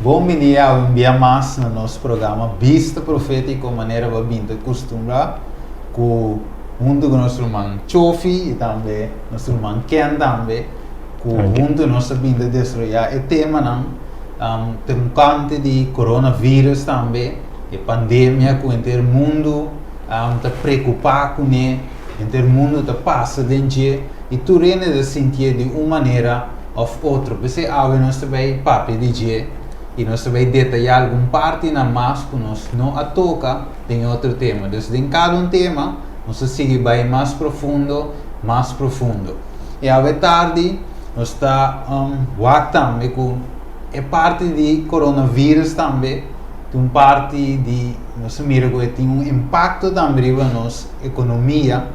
Bom dia ao enviar mais no nosso programa Vista Profética, maneira que a gente costuma com junto com nosso irmão Chofi e também nosso irmão Ken também, junto nossa vinda desarrollar o tema tem um canto de coronavírus também, a pandemia que o mundo está preocupado com ele, o mundo está passando dentro e tu reina de sentir de uma maneira ou outra, você algo nós também papi de dia e nós também detalhar alguma parte na mais que nós não a toca em outro tema. Então, em cada um tema, nós seguimos bem mais profundo. E à tarde, nós está também com a parte de coronavírus também, tem parte de nós mira que tem um impacto também na nossa economia.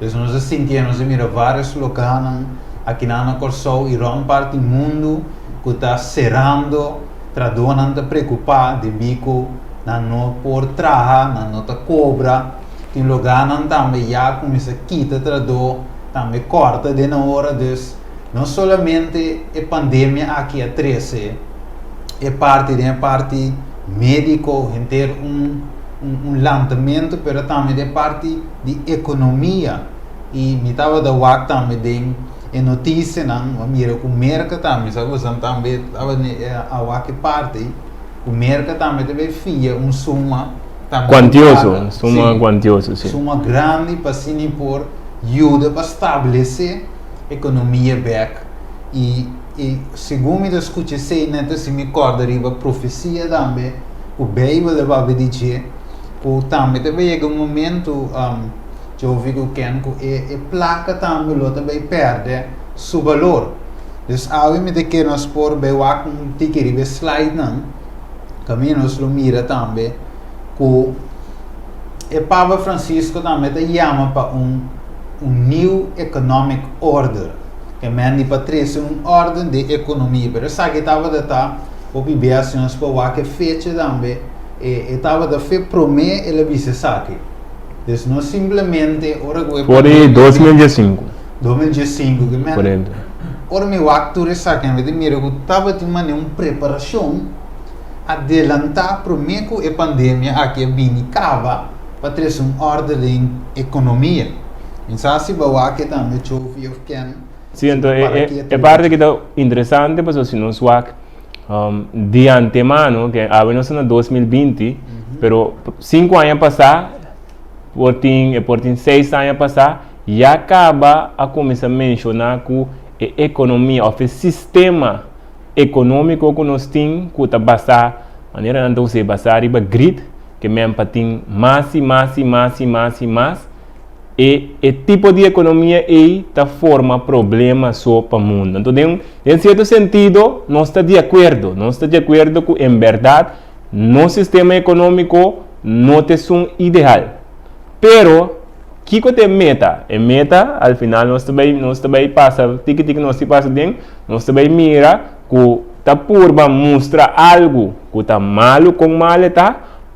Então, nós sentimos mira vários locais aqui na Corsol e grande parte do mundo que está cerrando. Não está preocupado de bico, não por trabalhar, não está cobra, tem lugar não também já começa a quitar trador, também corta de na hora des, não somente a pandemia aqui a 13, é parte médico, em ter lançamento, mas também é parte de economia e me estava da WAC também e notícia não, mira o mercado também, sabe, também a WAC parte, o mercado também deve fia suma quantioso, quantioso, sim. Suma grande para sim por ajuda para estabelecer a economia back e segundo me escutei sei neta se me acorda riba profecia também, o Bíblia deve dizer, o também deve chegar um momento eu ouvi que a placa também perde seu valor. Então, ao me que nós por bem um ticket de slide não, caminho nós lo mira também, que o Papa Francisco também chama para new economic order, que manda para trazer ordem de economia. Mas sabe que estava de estar o BBS nós para que fecha também, e estava de fe prometer ele vice saque. Então, não simplesmente por 2015. 2015, que mesmo. Ora, meu acto saque, me mira que estava de uma preparação adelantar para a pandemia aqui a binicava para trazer ordem de economia. Então, se vai aqui também chove of can. Sim, então é parte que está interessante, porque se nós vamos de antemano, que agora em 2020, pero 5 anos passados por 6 anos passados, já acaba a começar a mencionar que a economia, o sistema econômico que nós temos, que está basado, maneira não se basar riba grid, que mesmo tem mais, e o tipo de economia aí está forma problema só para o mundo. Então, em certo sentido, nós estamos de acordo que, em verdade, no sistema econômico não é um ideal. Pero, que é meta? A meta, al final, nós também passa, nós também mira que está por mostrar algo que está malo com mal,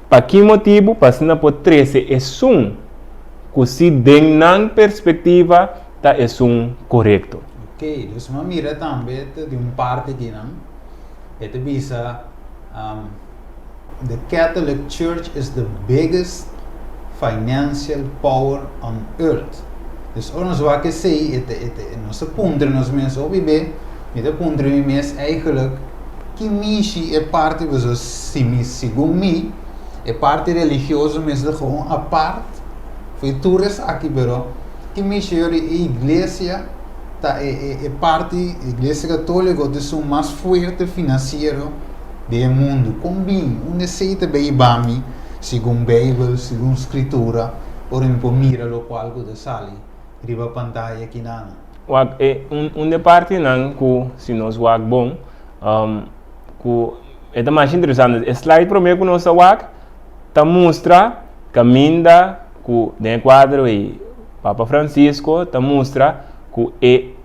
para que motivo? Para se não pode trazer que se den na perspectiva, é correto. Ok, então, mira também de parte aqui, não? Esta visa, the Catholic Church is the biggest financial power on earth. Dus ons wat ik zei, onze punten, ons mensen op je met de punten mes eigenlijk, que missie é parte dos segundo mim, é parte religiosa mas de gewoon apart. Foi tours aqui, pero que missie a igreja tá é parte igreja católica de o mais forte financeiro do mundo. Combina, necessita bem bami. Segundo Bíblia, segundo Escritura, por exemplo, mira lo qual que sali, riba pantalla aqui na. De parte não que se nós wag bom, que é mais interessante. O slide primeiro que nós wag, tá mostra caminda que den quadro e Papa Francisco tá mostra que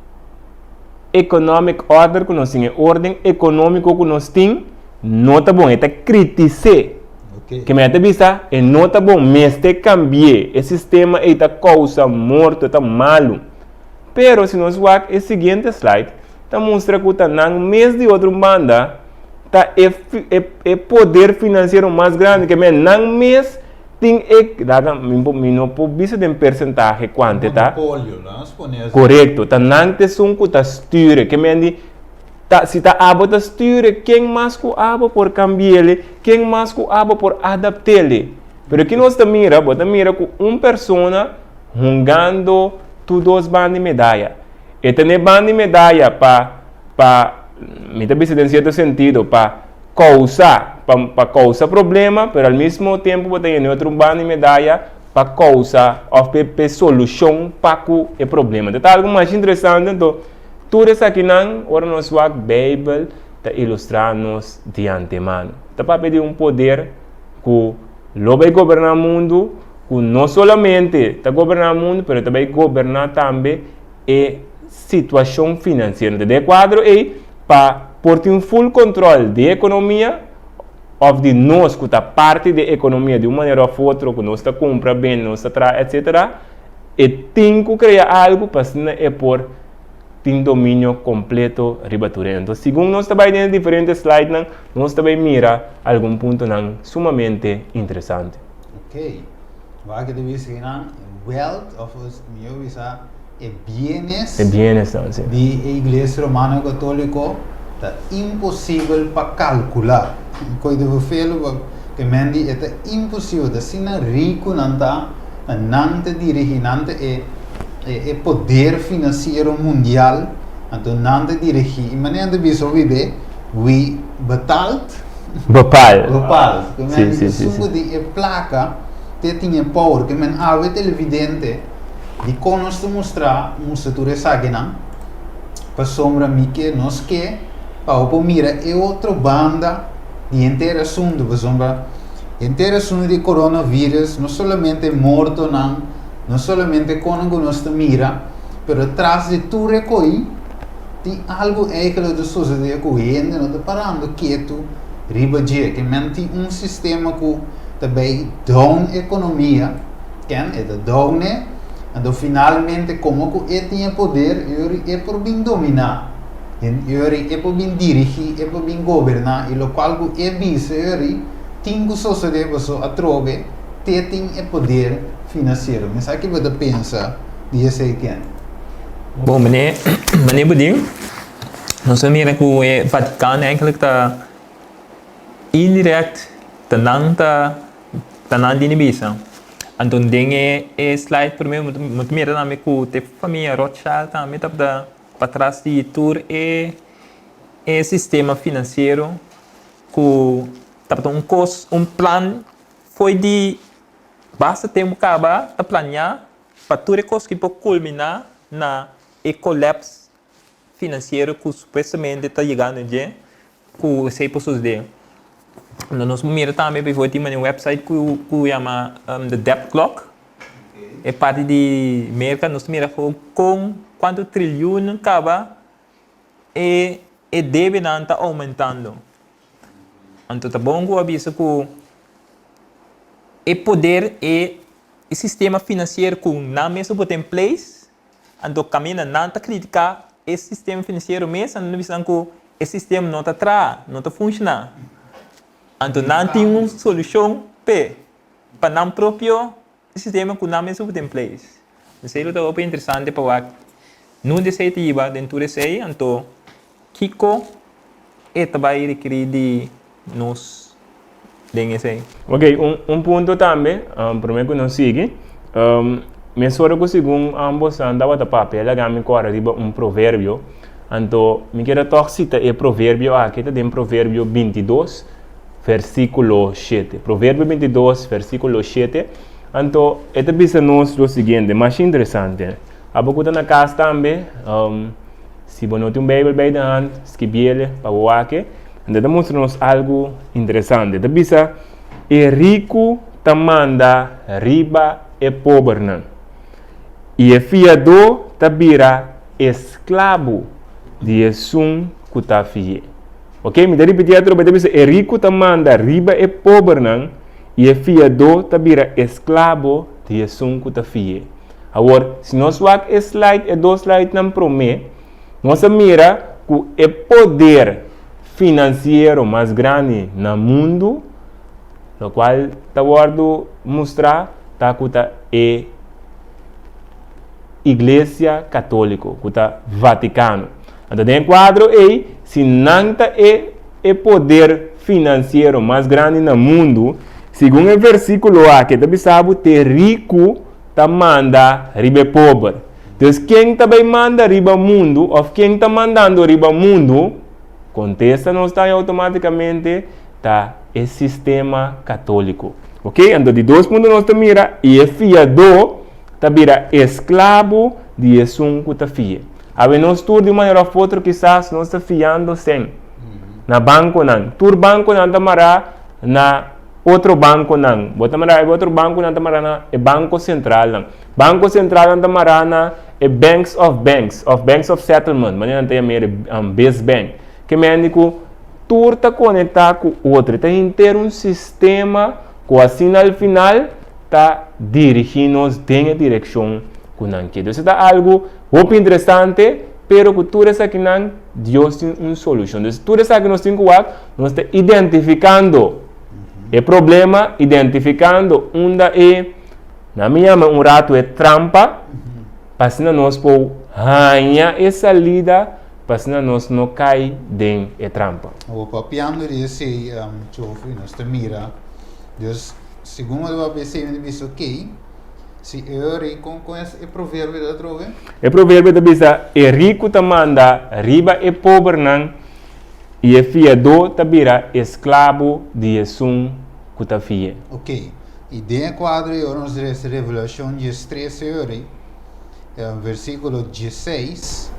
economic order que nós temos, ordem econômico que nós temos, não tá bom, é criticar. Que me até vista é nota bom, mas te cambiar o sistema e tá causa morto, tá malo. Pero se nós vamos o seguinte slide, tá mostra que tá na mês de outra banda, tá é poder financeiro mais grande que não mês tem não pode de percentagem quanto tá correto tá não te sunco tá styre que me se tá abo tá styre quem mais que abo por cambiar quem mais que abo por adaptar pero aqui nós tá mira com persona jogando tu dois bandas de medalha e tem banda de medalha para me tá em certo sentido para causar problema, mas ao mesmo tempo você tem outro bando de medalha para causar ou para solução para o problema. Então, algo mais interessante, então, tudo isso aqui não, ora nós a Bíblia está ilustrar-nos de antemano. Está para pedir poder que vai governar o mundo, que não somente está governando o mundo, mas também governar também a situação financeira. De quadro aí, para ter um full controle da economia, ou de nós que está parte da economia de uma maneira ou outra, que nós está compra bem, nós está traz, etc. E tem que criar algo para é por ter domínio completo ribaturento. Então, segundo nós também em diferentes slides, nós também mira algum ponto sumamente interessante. Ok. Vai que deve ser wealth of us meu visa e bienes de igreja romana católica tá impossível para calcular. Coisa do felo que mendi é impossível da sina rico nanta nante dirigente e poder financeiro mundial então nante dirigir e maneira de viso viver we betalt que mendi sumo de placa te tinha power que men ave televidente de conos te mostrar um setor sagina para sombra mi que nos que para mira é outra banda de inteira assunto para sombra inteira assunto de coronavírus não somente morto não somente quando nós te mira pero atrás de tudo recoi tem algo aquilo de sociedade correndo não está parando quieto riba dia que menti sistema que também down economia que é down então finalmente como que tinha poder é por bem dominar é por bem dirigir é por bem governar e o qual é vice tem que sociedade a trove tem poder financeiro mas aqui você pensa de esse quem bom mané budinho nós mira que o Vaticano eigenlijk está indirect tanang dinibisa. Anton dinge slide para mim muito mira na me com te família Rothschild também tá para trás de tour e sistema financeiro que tá um plano foi de basta ter acaba a planear para tudo que pode culminar na colapso financeiro que supostamente está chegando já que sei por suceder. Nós mira também para ver uma website que chama The Debt Clock. É parte de mercado nós mira com quanto trilhão acaba e deve não está aumentando. Então tá bom que eu aviso que o poder e o sistema financeiro que não mesmo botar em place, então caminha não está criticar esse sistema financeiro mesmo, não visão que o sistema não está funcionando. Então não tem uma solução para não próprio sistema que não mesmo botar em place. Isso é bem interessante para não desetiva dentro desse aí, então Kiko também requer de nos dengue. Ok, ponto também, para mim que não sigue, me soro que segundo ambos andava da papel, ela me corre riba provérbio, então me quero citar o provérbio aqui, tem provérbio 22, versículo 7. Provérbio 22, versículo 7. Então, esta pisa nos o seguinte, mais interessante. A boca na casa também, se você tem Bíblia bem na hand, escreve para o aqui. Então, mostra-nos algo interessante. Esta pisa é rico, manda riba e pobre. E é fiador, vira escravo de um que está fiel. Ok? Me dá repetir outra vez. É rico, manda riba e pobre. E é fiador, vira escravo de um que está fiel. Agora, se nós vamos slide e dois slides não promete, nós mira que o poder financeiro mais grande no mundo, no qual está guardo mostrar tá kuta é Igreja Católica, kuta Vaticano. Então, tem quadro aí, se não é poder financeiro mais grande no mundo, segundo o versículo A, que está sabe, ter rico tá manda riba pobre. Então, quem também manda riba mundo, ou quem está mandando riba mundo, contesta não está automaticamente tá é sistema católico. Ok? Então, de 2 pontos nós mira e é fiador, tá vira escravo de um que tá fia. A nós tur de maneira ou outra quizás nós está fiando sem. Na banco não. Tur banco não tamara na outro banco não. Bota mara outro banco não tamara na é banco central não. Banco central não tamara na é banks of settlement. Maneira não tem a base bank. Que médico tur tá conectado com outro. Tá inteiro um sistema que assim al final tá dirigindo-nos em a direção com nanque. Então, isso é algo muito interessante, pero que tudo isso aqui não, Deus tem uma solução. Então, tudo isso que nós temos que fazer, nós estamos identificando o problema, identificando onde é, na minha mão, rato é trampa, para que nós possamos ganhar essa lida, para que nós não caímos dentro da trampa. O papiando desse Joffrey, nós te mira, Deus, segundo o ABC, ele disse, ok, se eu rico com esse provérbio da trove? O provérbio da bisa, é rico ta manda, riba é pobre não, e é fiador ta vira escravo de um que ta fia. Ok, e dentro do quadro, nós temos Revelação 13, versículo 16,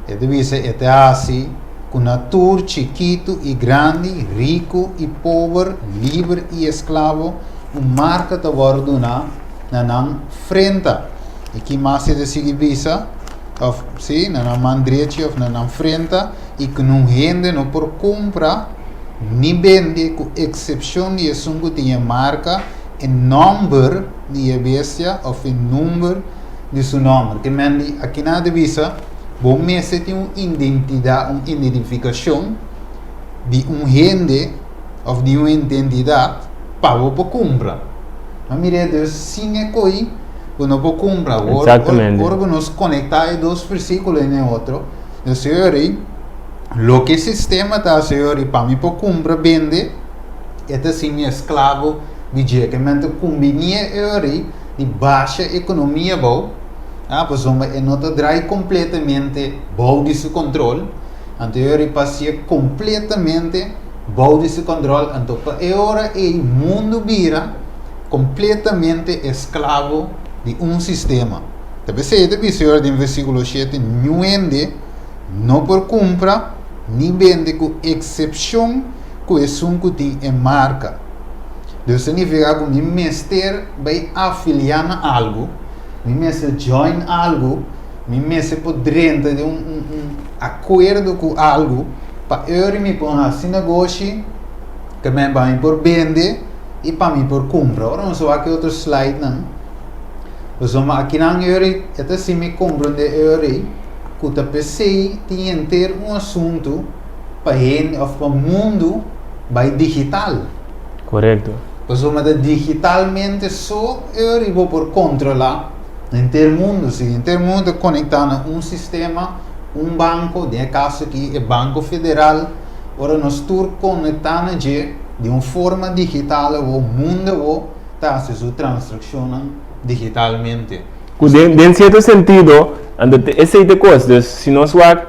ele diz, é assim, com natura chiquito e grande, rico e pobre, livre e escravo, marca da orduna na frente. Aqui mais é de seguir visa, sim, na mão direita ou na frente, e que não rende não por compra, nem vende, com exceção de um que tinha marca, e número de bestia ou em número de seu nome. Que mende aqui na divisa, bom mês tem uma identidade, uma identificação de rende ou de uma identidade para você comprar. Mas mire, Deus sim é coi, quando você compra. Exatamente. Agora nós conectar dois versículos em outro. O Senhor, o que o sistema está, Senhor, para mim para comprar, vende, é assim, escravo, de que combina de baixa economia boa. Pois não te drai completamente bom de seu controle. Então, passia completamente bom de seu controle. Então, agora o mundo vira completamente escravo de sistema. Talvez seja o Senhor em versículo 7, não vende, não por compra, nem vende com exceção com o que tem marca. Isso significa que o mestre vai afiliar a algo, me messe join algo, me messe por dentro de acordo com algo, para eu me pôr assim negócio, que me vai por vender e para mim por comprar. Agora não só aqui outro slide não. Então aqui não eu até se me compram de eu que o PC tinha que ter assunto para o mundo vai digital. Correto. Então digitalmente só eu vou por controlar. Em ter mundo conectado a sistema, banco, de caso aqui é Banco Federal, agora nós estamos conectando de uma forma digital, o mundo está se transaciona digitalmente. Em certo sentido, essa coisa, se nós vamos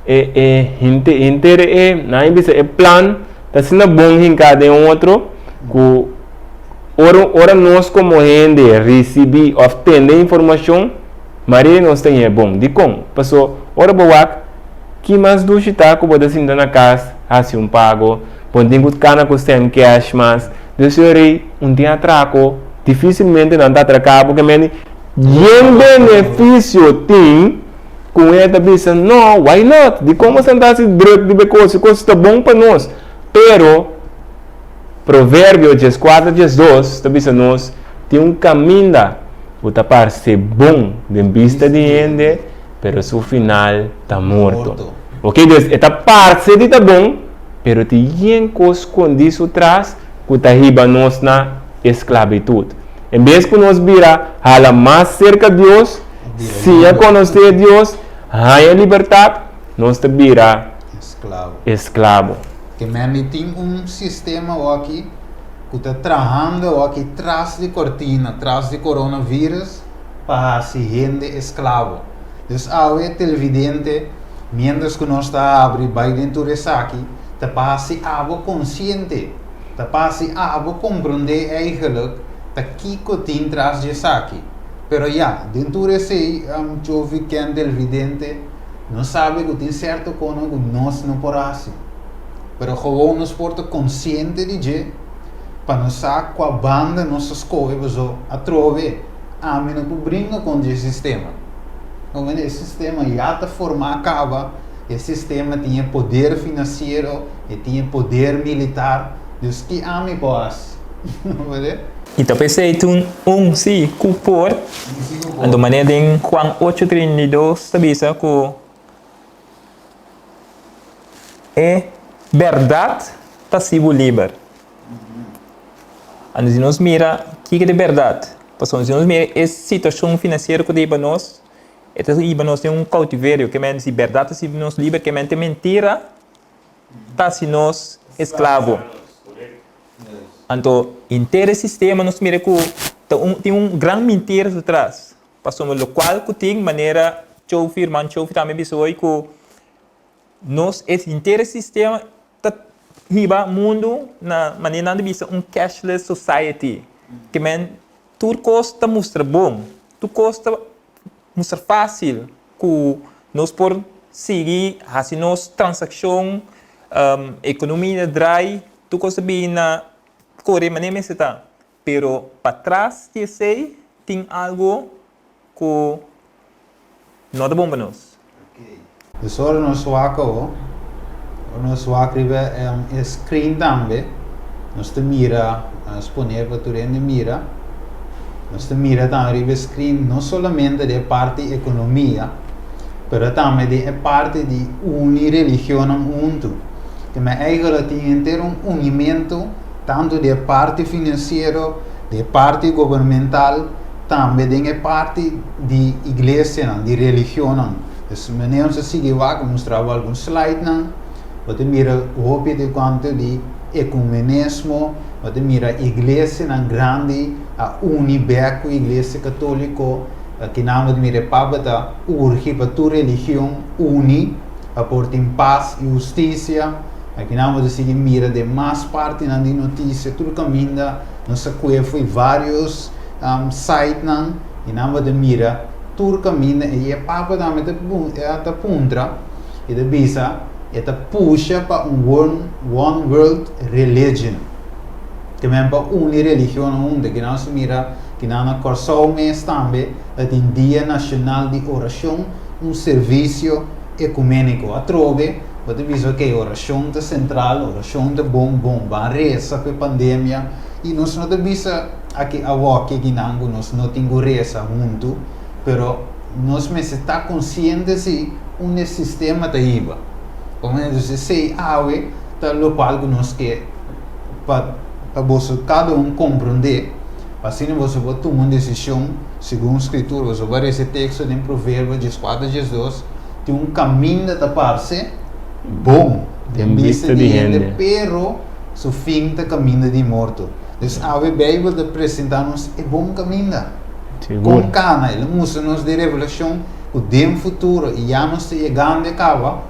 é plan, está sendo bom em cada outro, que ora nós como gente receber ou obter informação, mas nós tem é bom. De como? Passou, ora boa, que mais do que está com você na casa, assim pago, tem que cana com sem cash, mas desejarei dia atraco, dificilmente não está atracado, porque meni, benefício tem com esta bisa, não, why not? De como você está se direito de coisa está bom para nós, pero Provérbio 14, 2, está nós tem caminho para ser bom de vista de gente, pero seu final está morto. Ok, então esta parte de tá bom, pero tem coisas escondidas atrás que está riba nós na esclavitud. Em vez que nós vira hala mais cerca de Deus, se a conhecer Deus, há a liberdade, nós te vira escravo. Que mesmo tem sistema aqui que está trabalhando aqui atrás de cortina, atrás de coronavírus, para se rende escravo. Então, ao televidente, mientras que nós está abrindo vai dentro desse aqui, está para se abo consciente, está para se abo compreender eigenlijk, está aqui que tem atrás desse aqui. Pero dentro desse, jovem que é televidente, não sabe que tem certo coisa que nós não podemos. Pero gewoon nós porta consciente de que para nós saber qual banda nossas coisas a trove a mim não brinca com esse sistema. Então esse sistema já está formado acaba, esse sistema tinha poder financeiro e tinha poder militar, dus que a mim pode. E também sei sim, cupor, de maneira de Juan 8:32 tabisa que é verdade passivo livre. E se nós mira, o que é de verdade? Se nós mira essa situação financeira que temos nós, nós temos cautiverio, que é se verdade se nós livre, que é mentira, está se nós escravo. Então, inteiro sistema nós mira que tem grande mentira atrás. Passamos o qual que tem maneira, chofer também bisoi que nós esse inteiro sistema riba mundo na maneira de vista cashless society que men tudo custa mostra bom tudo custa mostra fácil que nós por seguir assim nos transação economia dry tudo custa bem na corre maneira está pero para trás de sei tem algo que não é bom para nós. Então nós é screen também, nós te mira, exponer para tu rende mira, nós te mira também o screen não somente de parte economia, mas também de parte de unir religião junto, que me eigenlijk tem ter unimento tanto de parte financeira, de parte governamental, também de parte de igreja, de religião. Então, menino se sigue vai mostrar alguns slides não. Você mira o hopi de quanto de ecumenismo, você mira a igreja grande, a unibeco, a igreja católica, que não mira para urge para tua religião uni, a portar paz e justiça, que não se mira de mais parte na notícia, tudo caminho, nossa coisa foi vários sites não, e não mira tudo caminho e a papa também está puntra e da bisa eta puxa para one world religion que mesmo para unir religião onde que não se mira que não na corso mês também tem dia nacional de oração serviço ecumênico a trove você visa que oração da central oração da bom reza para pandemia e nós não bisa aqui a walk que nós não temos reza muito pero nós me está consciente se sistema está aí. Como eu sei, tá local que nós quer para você cada compreender, assim você vai tomar uma decisão segundo a escritura, você vai esse texto em Provérbios 4:12, tem caminho da parte bom, tem vista de gente, pero o fim da caminho de morto. Então a Bíblia apresenta-nos é bom caminho. Com cana, ele mostra-nos de revelação o dia futuro e já não está chegando a cabo,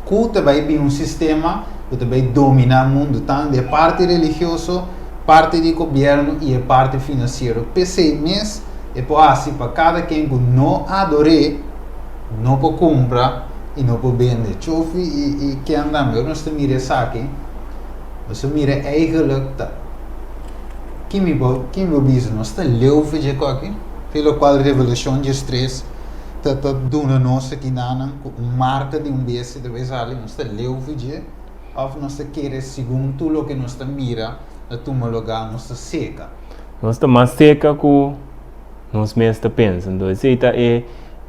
que vai vir sistema que vai dominar o mundo, tanto de parte religiosa, parte de governo e a parte financeira. PC mês é para cada quem que não adore, não pode comprar e não pode vender. Chofe e que andamos, eu não estou mirando isso aqui, você mira eigenlijk quem me diz, nós está leuve de aqui, pelo qual a revolução de estresse está dando nossa aqui na marca de beijo de vez ali, nós está leuve de, ou nós quer segundo tudo o que nós está mira, a tomar lugar nós está seca. Nós está mais seca que nós mesmos está pensando, essa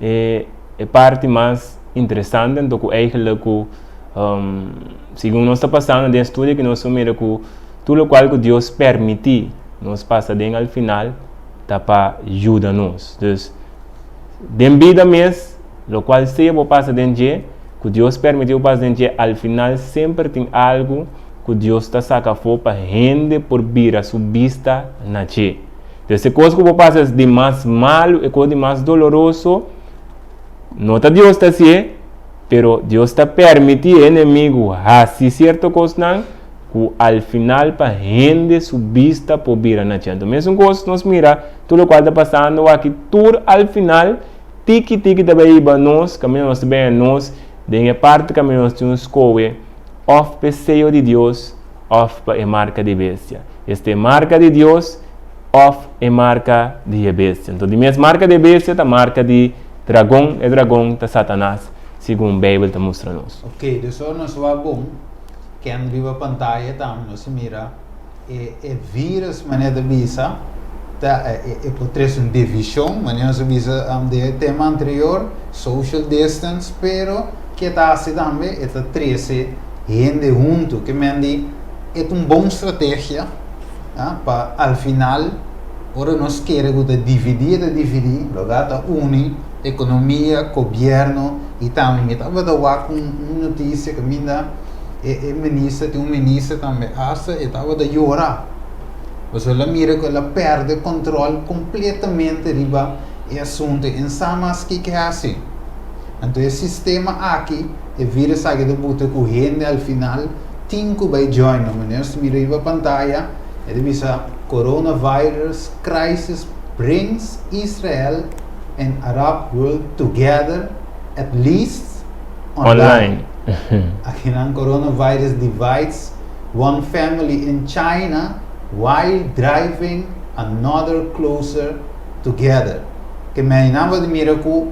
é parte mais interessante do que eigenlijk segundo nós está passando de estudo que nós somos que tudo o qual que Deus permitir, nós passa de ao final, tá para ajudar nós. Então, de vida mesmo, o qual seja o passa de que Deus permitiu passar de ao final sempre tem algo que Deus está sacando fora para render por vir a sua vista na che. Então, se coisa que passa de mais malo e coisa de mais doloroso, não está Deus está assim, pero Deus está permitindo o inimigo fazer certa coisa não, que ao final para render sua vista por vir na che. Então, mesmo coisa nós mira tudo o qual está passando aqui, tudo ao final, tiki também para nós, caminho nós também nós, de parte caminho nós temos escolha, of peseio de Deus, of a marca de bestia. Esta marca de Deus, of a marca de bestia. Então, de minha marca de bestia, a marca de dragão, e dragão de Satanás, segundo a Bíblia está mostrando. Ok, então nós vamos bom, que a pantalla tam nós mira, vírus maneira de visa, pode ser uma divisão, maneira de visa do tema anterior, social distance, pero que está assim também, está 13 gente junto, que me diz, é uma boa estratégia, para ao final, ora nós queremos dividir, lugar unir economia, governo, e também estava com uma notícia que me dá, tem um ministro também, estava a chorar. Você mira que ela perde o controle completamente riba o assunto, em samas que é assim. Então, o sistema aqui, vira sair do bote com gente ao final, tem que vai join, mas mira a pantalla, diz coronavirus crisis brings Israel and Arab world together, at least online. Aqui na coronavirus divides one family in China while driving another closer together. Que me inava de miracle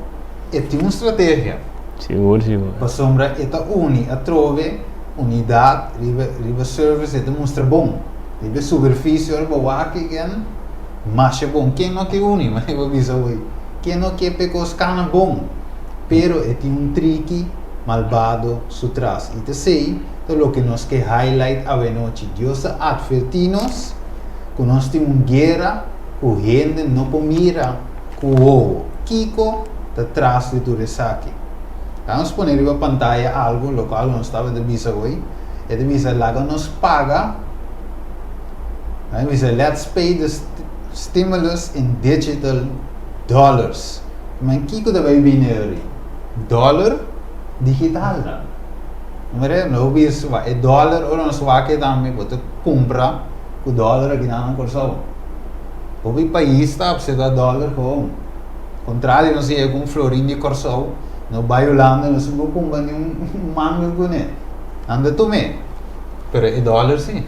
é uma estratégia. Seguro. Para sombra é uni a trove unidade, riba service é mostra bom. Riba superfície ora boa que mas é bom. Quem não quer uni, mas eu vou dizer hoje. Quem não quer pecos cana bom. Pero é tricky malvado sutras. E te sei, o que nós quer highlight a noite. Deus advertinos que nós temos uma guerra, que gente não mira com o ovo. Kiko atrás de tudo isso aqui. Vamos pôr na pantalla algo, o qual nós estava de visa hoje. É de visa lá que nos paga. Let's pay the stimulus in digital dollars. Mas Kiko também vem dólar digital. Não é isso, é dólar ou não só que também você compra o dólar aqui na corção. O país está a dólar com contrário, não sei, com florim de corção, não vai Holanda, não se vou comprar nenhum mango com ele. Anda também, pero é dólar sim.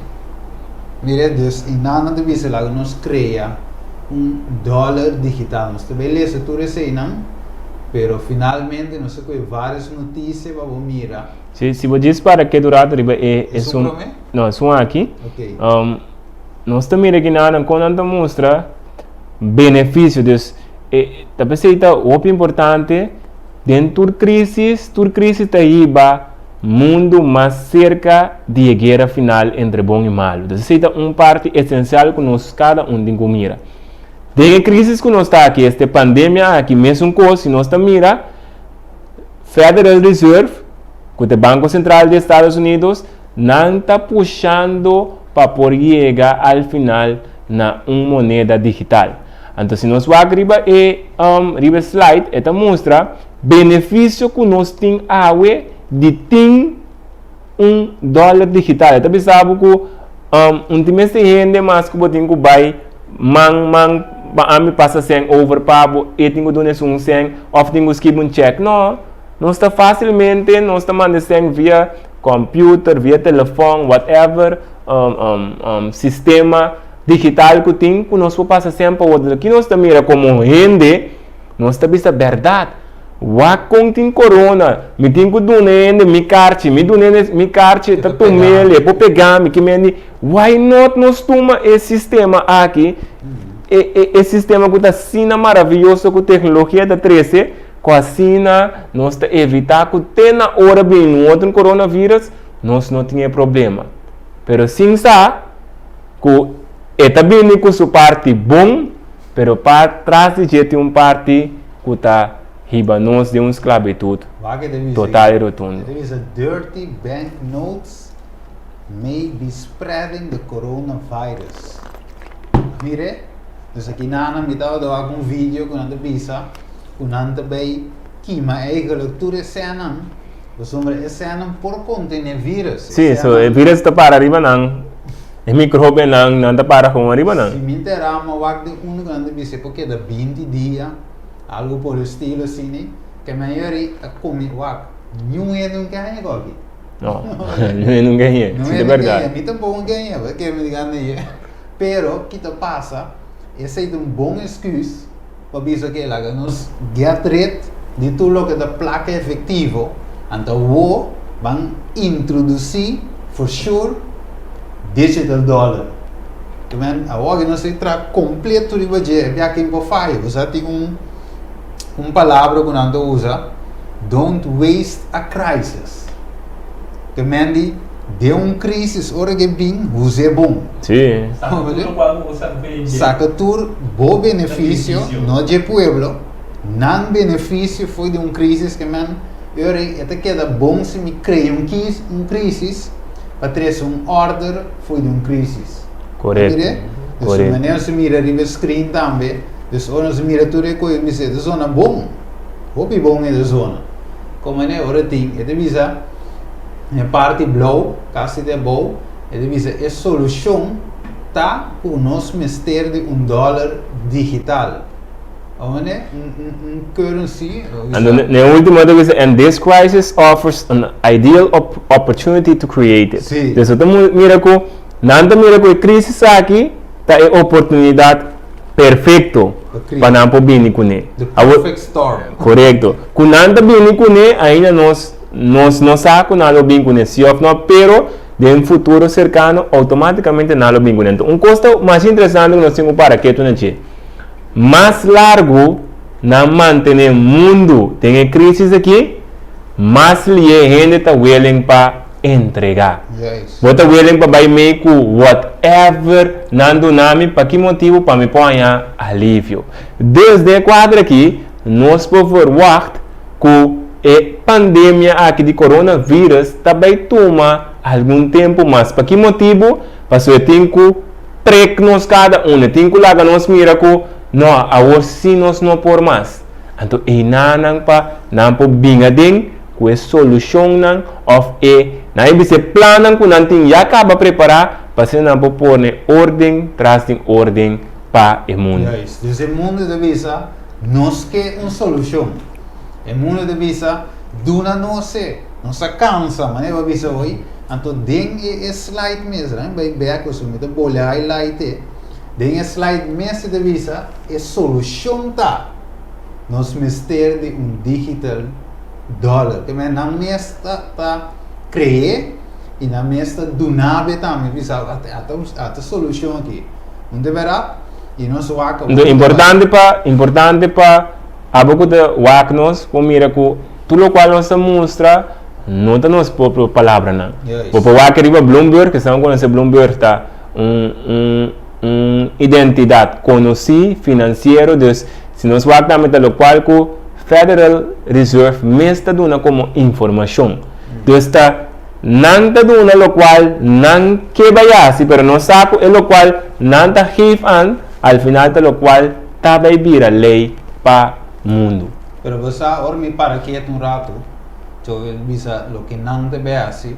Mire, Deus, e nada de visa lá nós cria dólar digital. Nós também lê tudo isso aí, não? Pero finalmente nós temos várias notícias para mirar. Se você diz para que durante é um aqui. Okay. Nós também aqui na quando mostra benefício disso. Talvez seja o importante dentro da crise está aí mundo mais cerca de guerra final entre bom e mal. Então, seja uma parte essencial que nós cada tem que mirar. Desde a crise que nós está aqui, esta pandemia aqui mesmo coisa, se nós está mira, Federal Reserve, que é o Banco Central dos Estados Unidos, não está puxando para poder chegar ao final na uma moeda digital. Então, se nós vamos arriba riba slide, esta mostra benefício que nós temos de ter $1 digital. Então, pensava que time se rende mais que botinho que vai passa sem over pabo e tenho dono um sem of tenho skip um check. Não está facilmente, não está mandando sem via computer, via telefone, whatever sistema digital que tem, que nós passa sempre outro. Aqui nós também mira como rende, nós está vista verdade. Wakong tem corona, me tem que donar mi carte tá tomele, vou pegar me que me why not nós toma esse sistema aqui, esse sistema que tá sina maravilhoso com tecnologia da 13, cocina, nós está evitar que tenha na hora bem no outro coronavírus, nós não tinha problema. Pero sim está, que é também com sua parte bom, pero para trás de jeito uma parte que está riba nós de uma esclavitud total e rotunda. There is a dirty banknotes may be spreading the coronavirus. Mire, dus aqui na me estava dando vídeo com a bisa, com a também que mas eigenlijk tudo esse ano, dus esse ano por conter vírus. Sim, so o vírus está para arriba não, o micróbio não está para com arriba não. Se me interar uma vaga de um grande bisa porque da 20 dias, algo por estilo assim, que a maioria está comendo vaga, nenhum é não ganha aqui. Não, não ganhei, isso é verdade. A mim tampouco ganha, porque me digam aí. Pero, que te passa, esse é um bom excuse para dizer que ela nos get rid de tudo que da placa efetivo. Então, vão introduzir, for sure, digital dollar. Também, agora nós temos completo de budget, é aqui em Pofai. Você tem palavra que nós usa, don't waste a crisis. Também, de crise, ora que bem, use é bom. Sim. Saca tudo, bom benefício, não de pueblo, não benefício foi de crise que man, ora até queda bom se me cria crise, para ter order foi de crise. Correto. Então, se maneira se mira riba screen também, dus ora se mira tudo é coisa, me diz, zona bom, hopi bom é da zona. Como é ora tem, é de visa a parte blauw, caso de bom, é de visa a solução tá por nós mestre de dólar digital. Onde currency. And the última coisa, and this crisis offers an ideal opportunity to create it. Sim. Então, mira que nada mira que crise aqui tá é oportunidade perfeito para não poder com ele. The perfect storm. Correto. Quando nada bem com ele, ainda nós não sabemos nada bem com ele, se ou não, pero de futuro cercano automaticamente nada bem com ele. Então, coisa mais interessante que nós temos para que tu não te mais largo na manter o mundo tem crise aqui, mais lhe gente está willing para entregar. Yes. Você está willing para vai make whatever nando nami para que motivo para me pôr alívio. Desde quadro aqui, nós podemos ver que a pandemia aqui de coronavírus também toma algum tempo mais. Para que motivo? Para que tem que precaver cada tem que lá nós mira que não, agora sim nós não por mais. Então, não pode vir com a solução ou não se plana que não tem já acaba preparar para se não pôr ordem, trazem ordem para o mundo. Yes. Dus o mundo de visa nós quer uma solução. O mundo de visa duna não se cansa, mas é visa hoje. Então, den é slide mesmo, né? Vai ver que você me bolha highlight. Den slide mesmo de visa é solução tá. Nós mestre de digital dollar. Que mas não mestra tá criar e não mestra donar também visa até solução aqui. Não deverá e nós waka. Importante para a pouco de waknos com mira que tudo o qual nós mostra não está nos própria palavra não. Porque waka riba Bloomberg que estão conhecendo Bloomberg está identidade conhecida financeiro dus se nós waka também tá local que Federal Reserve mesmo dona como informação. Dus está não está dona local não que vayasi pero não sabe o local não está give al final tá local tá vai virar lei para mundo. Pero você agora me para aqui rato. Eu bisa lo que não te vayasi.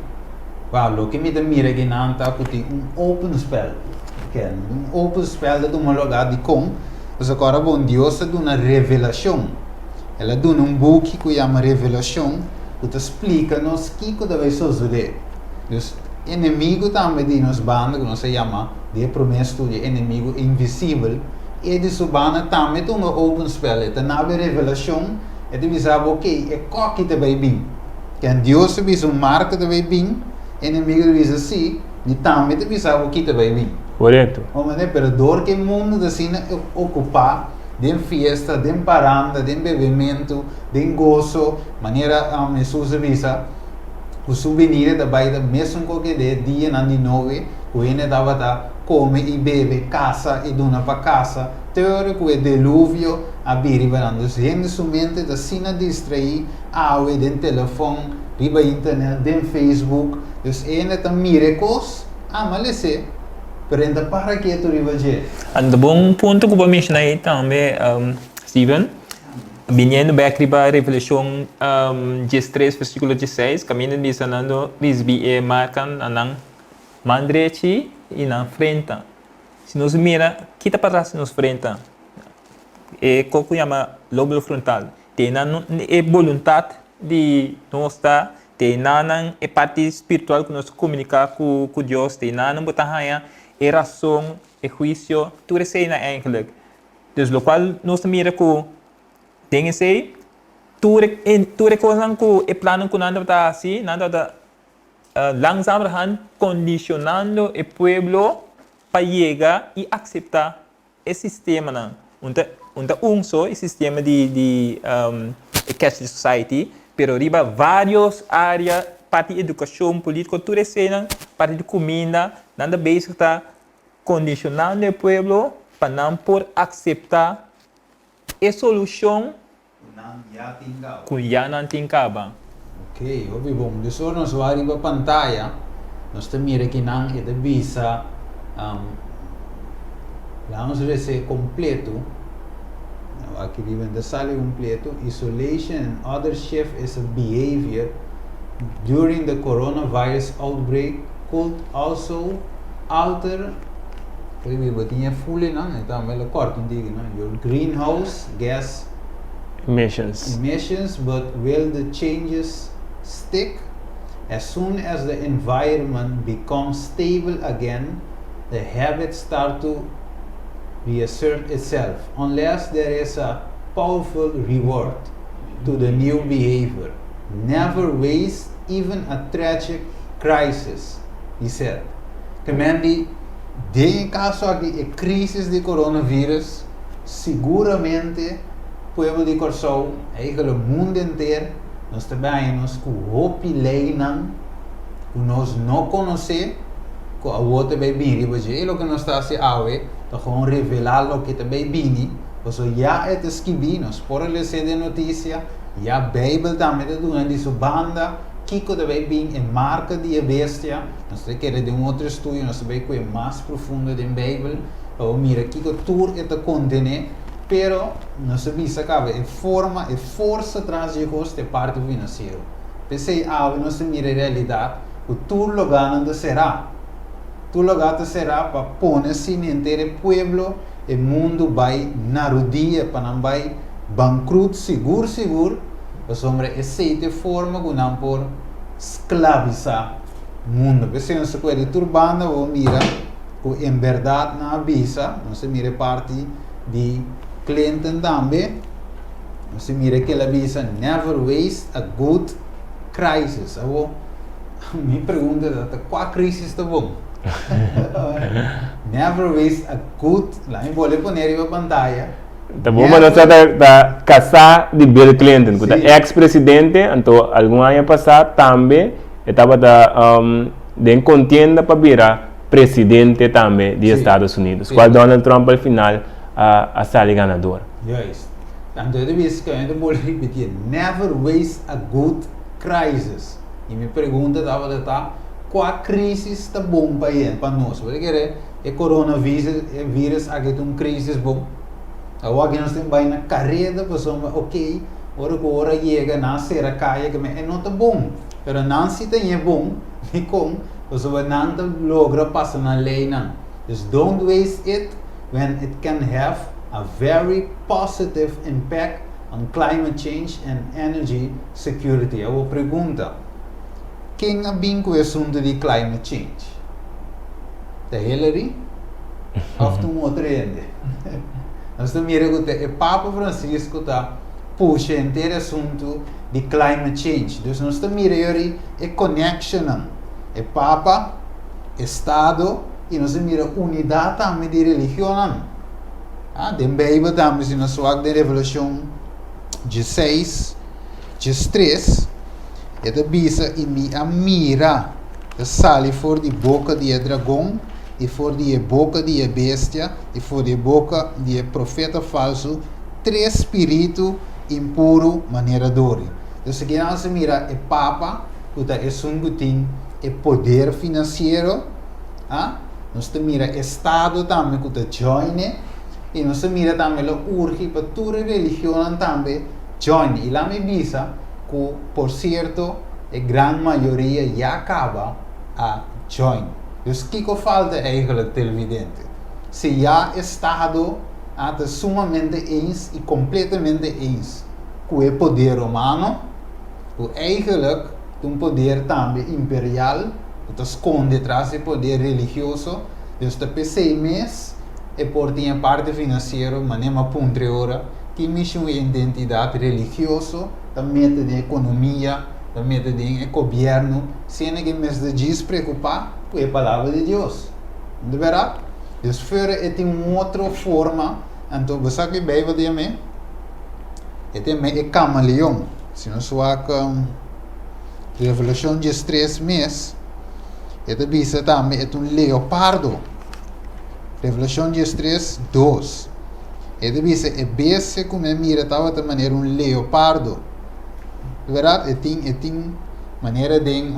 Lo que me mira que não está com open spell. Open spell de uma lugar de com. Mas agora bom Deus dá uma revelação. Ela dá book que chama revelação, que te explica nos que deve suceder. Dus inimigo também de nos banda que nós chama de promessa de inimigo invisível. E de sua banda também tem uma open spell. Esta nova revelação é de dizer ok, é qual que deve vir. Que Deus se diz marca deve vir, inimigo diz assim, e também deve dizer o que deve vir. Correto. Mas pero dor que o mundo assim ocupar de fiesta, de paranda, de bebimento, de gozo, maneira a Jesus visa, o souvenir da baita mesmo qualquer dia na de nove, o ene dava da come e bebe, casa e dona para casa, teórico é dilúvio, a birivarando, gente somente da sina distrair, awe, den telefone, riba internet, den Facebook, dus ene ta miracles, malese, perenta para que tu riba je. And bom ponto que eu mencionei também, Steven, viniendo back riba Revelação 13, versículo 16, caminho dizendo, bisbi marcan anang mandrechi e na frente. Se nos mira, kita para trás nos frente. É o que chama lóbulo frontal. Tem a vontade de nós estar, tem a parte espiritual que nós comunicamos com Deus, tem a razão, a juízo, tudo isso é eigenlijk. Dus lo qual nós mira que tem esse, tudo coisa que é plano que nada está assim, nada da langzamerhand condicionando o pueblo para chegar e aceitar esse sistema. Só o sistema de Catholic Society, pero riba várias áreas, parte de educação, política, tudo isso, parte de comida, nada basic está condicionando o pueblo para não por aceitar a solução que já não tem cabo. Ok, óbvio, bom, então nós vamos para a pantalla, nós temos aqui na visa, vamos ver se é completo, aqui vem sala completo, isolation and other shift is a behavior during the coronavirus outbreak could also alter, tinha full então ela corta your greenhouse gas emissions, but will the changes stick? As soon as the environment becomes stable again, the habits start to reassert itself, unless there is a powerful reward to the new behavior. Never waste even a tragic crisis, he said. Comandi, em caso aqui, a crise de coronavírus, seguramente o povo de Corsou, o mundo inteiro, nós trabalhamos com roupa e lei, que nós não conhecemos, que a outra vai vir, e o que nós estamos fazendo, então revelar o que também vem, porque já é escrito, nós podemos ler de notícia, já a Bíblia também está dando isso, banda, que também vem em marca de bestia, nós queremos de outro estudo, nós vamos ver mais profundo da Bíblia, ou mira, que tudo está contendo, pero não se visa que a forma, a força atrás de custo é parte financeira. Pensei, não se mira a realidade, o tudo lugar não será. Tu lugar será para pôr-se inteiro o povo, o mundo vai na rodia, para não vai bankrut seguro, para sobre essa forma que não por escravizar o mundo. Pensei, não se pode turbando, ou mira, que em verdade não avisa, não se mira parte de Clinton também, você mira que ela avisa, never waste a good crisis. Me pergunta, qual crise está bom? Never waste a good, lá me vou pôr na pantalla. Tá bom, mas nós da casa de Bill Clinton, que é ex-presidente, então, algum ano passado também, estava de contienda para virar presidente também dos Estados Unidos, qual Donald Trump, ao final, a sair ganador. Yes. Então, eu disse que eu vou repetir, never waste a good crisis. E me pergunta, qual crise está bom para nós? Porque o coronavírus aqui tem uma crise bom. Agora nós temos na carreira, pessoal, ok, hora chega, nascer a caia, que não está bom. Mas não se tem bom, e como, pessoal, não logra passar na lei, não. Just don't waste it when it can have a very positive impact on climate change and energy security. Eu vou perguntar, quem é bem com o assunto de climate change? Da Hillary? Ou de um outro ainda? Nós estamos mirando que o Papa Francisco está puxando inteiro assunto de climate change. Então nós estamos mirando a connection. O Papa, Estado, e nós miramos unidade também de religião. Den Bijbel também, se nós vamos de Revolução 16, 13, é da bisa e me mira, que sale for de boca de dragão, e for de boca de bestia, e for de boca de profeta falso, três espíritos impuro maneiradores. Então, se nós mira é papa, que é um é poder financeiro, nós mira estado também que joine, e nós mira também o urge para toda religião também joine. E lá me bisa que, por certo, a grande maioria já acaba a join. Então, o que falta eigenlijk televidente? Se já estado está sumamente eens e completamente eens com o poder humano, o eigenlijk poder também imperial, que esconde atrás do poder religioso, dus de PC mês e por tinha parte financeira, mas nem uma ponte hora, que mexe uma identidade religiosa, da meta de economia, da meta de governo, sem que mês de despreocupar com a palavra de Deus. De verdade? Dus fora tem uma outra forma, então você que Bijbel de mim, é camaleão. Se nós vamos Revolução 13 mês, bisa também é leopardo. Revolução 13, 2. Bisa é besta como mira estava de maneira leopardo. De verdade, tem maneira de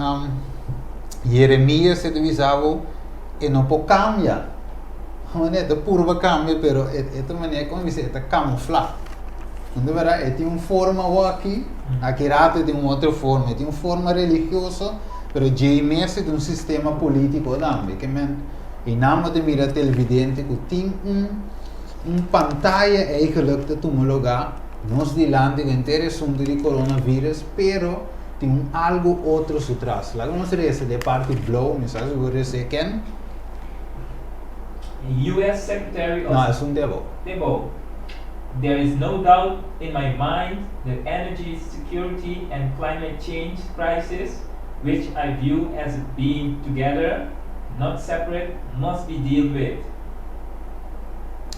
Jeremias se divisava e não pode cambiar. Não é de pura cambia, pero é maneira como diz, é camuflar. De verdade, tem uma forma aqui tem uma outra forma, tem uma forma religiosa, pero Jeremias é um sistema político também, que em nome de mira televidente que tem pantalla eigenlijk de tomar lugar, nós dilante que inteiro assunto de coronavírus, pero tem algo outro atrás. Lá nós reza de parte blow, não sabe o que você quer? U.S. Secretary of Não, é um devil. There is no doubt in my mind that energy security and climate change crisis, which I view as being together, not separate, must be dealt with.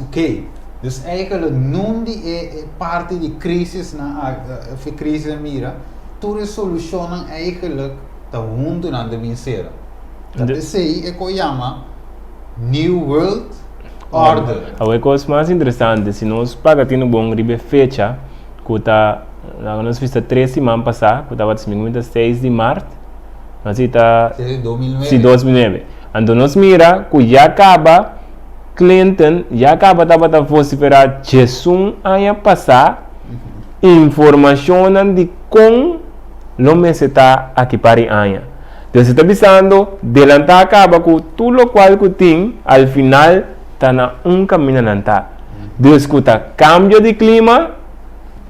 Ok, dus eigenlijk noem die parte de crisis of crisis mira, toda solucionam eigenlijk de mundo na de miseria. Dat is é que chama New World Order. A coisa mais interessante, se nós pagamos bom ribe fecha, que está nós fizemos 3 semanas passadas, que estava 6 de março, mas está 2009. Então nós mira que já acaba Clinton já acaba de vociferar Jesus ano passado informação de como o mês está aqui para ano. Então você está pensando, delantar acaba com tudo o qual que tem, ao final está na caminho não está. Então escuta cambio de clima,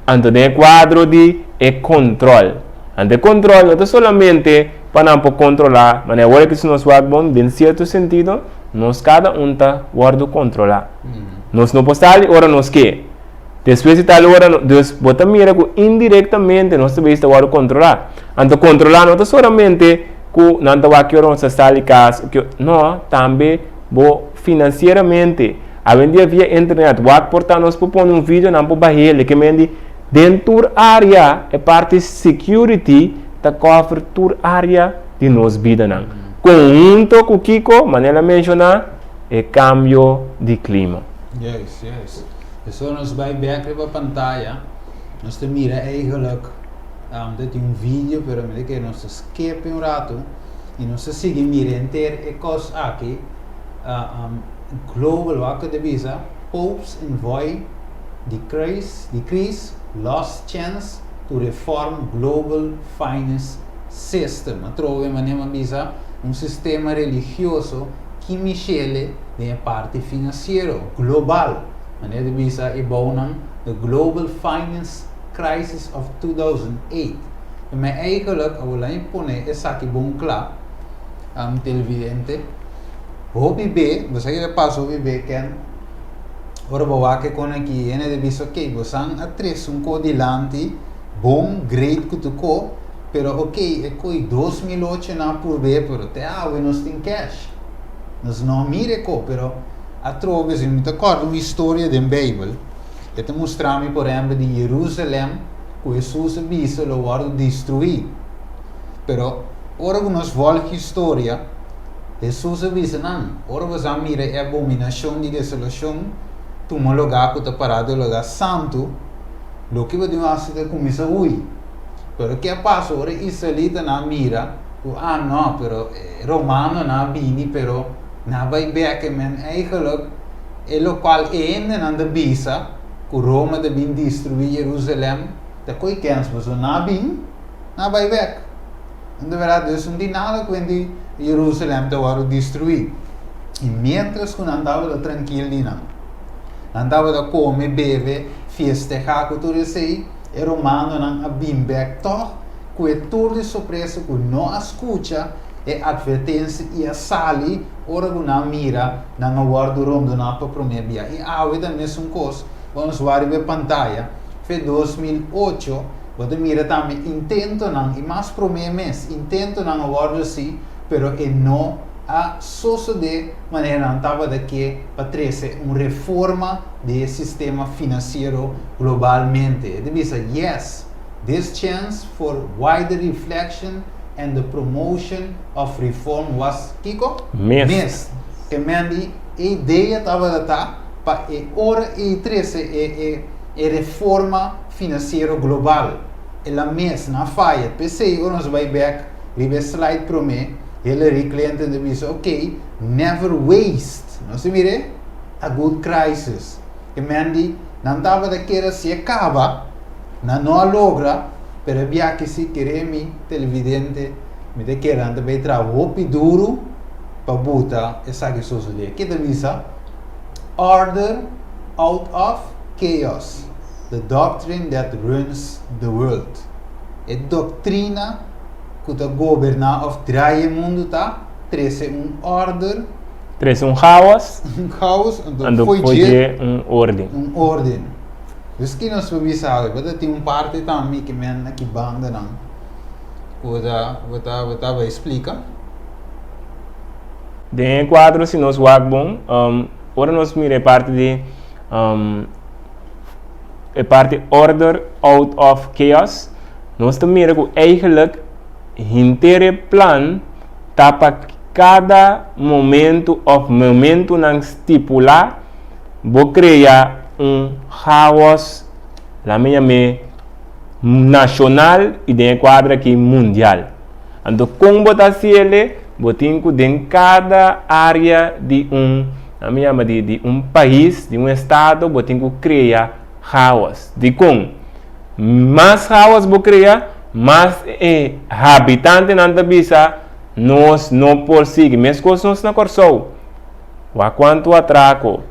então tem quadro de controle. Então controle não é somente para controlar, mas agora que se nós vamos em certo sentido, nós cada está guardo controlar. Nós não podemos estar ora nós que. Depois de tal hora, Deus bota mira que indiretamente nós também está guardo controlar. Então controlar não é somente que não está aqui ora nós está ali casa, não, também financeiramente. A vendia via internet, o portar nós propõe vídeo não para barreira que mende dentro da área é parte security da cobertura área de nós vida não. Conjunto com Kiko, maneira mencionar, é cambio de clima. Yes. Isso nós vai ver aqui para a pantalla, nós te mira eigenlijk, tem vídeo, pero me que nós escape rato, e nós sigue mira inteiro e coisa aqui, global wakker de visa, Popes envoy decrease lost chance to reform global finance system. Trove maneira visa sistema religioso que Michele tem parte financeira global. Maneira de visa é bom the Global Finance Crisis of 2008. Mas eigenlijk, eu lá impõe essa aqui bom claro, televidente. O bebê, você já passou o bebê que ora boa que com aqui, ele de visa que você atrás codilante, bom, great que tu pero ok, é coi 2008 na por ver, pero até nós tem cash. Nós não mire pero através de uma história da Bíblia. Ele mostra-me, por exemplo, de Jerusalém, que Jesus disse lo vai destruir. Pero, ora que nós voltamos a história, Jesus disse, não, ora você mira a abominação de desolação, tu um lugar que está parado, lugar santo, lo que você vai começar a huir. Pero, o que passa? Ora, israelita na mira, não, pero romano na bini, pero na vai back, men, eigenlijk, é local ainda não da bisa, que Roma de bin destruir Jerusalém, da coi kens, mas na bin, na vai back. Na verdade, Deus não tem nada quando Jerusalém está destruir. E mientras que não andava tranquilo, não andava a comer, beber, festejar, que tudo isso aí, é romano não bin back, toch? Que é tudo de surpresa que não escuta, é advertência e a sali, ora que não mira, não guarda o rumo, não para prometer. E a vida mesmo coisa, vamos ver a pantalla, foi 2008, você mira também, intento não, e mais mês, intento não guarda assim, pero é não a suceder maneira não estava daqui para trazer uma reforma do sistema financeiro globalmente. Ele diz, yes, this chance for wider reflection and the promotion of reform was, Kiko? Mes. Que mendi, a ideia estava para ora e trazer a reforma financeira global. Ela mês na falha, pensei, nós vai back, ribe slide para mim, ele cliente diz, ok, never waste, não se mire, a good crisis. Que mendi, não estava daquela se acaba, não logra, pero via que se querer mi televidente, me de querendo também trabalho duro para botar essa que sucede. Que diz, order out of chaos, the doctrine that runs the world. É doutrina que está governar of draai mundo tá, trece order, trece caos, então foi ordem. Ordem. Dus que nós vamos ver, mas tem parte também que men aqui banda não, vou explicar. De quadro se nós wagbon, ora nós mira parte de a parte order out of chaos. Nós também mira que eigenlijk inteiro plan tapa cada momento não estipular, vou criar caos, la minha nacional e de quadra aqui mundial. Então, como botar ele, botinho de cada área de de país, de estado, botinho criar caos. De com mais caos vou criar, mas habitante não bisa nós não perseguir, mesmo coisas nós não corso. Wa quanto atraco,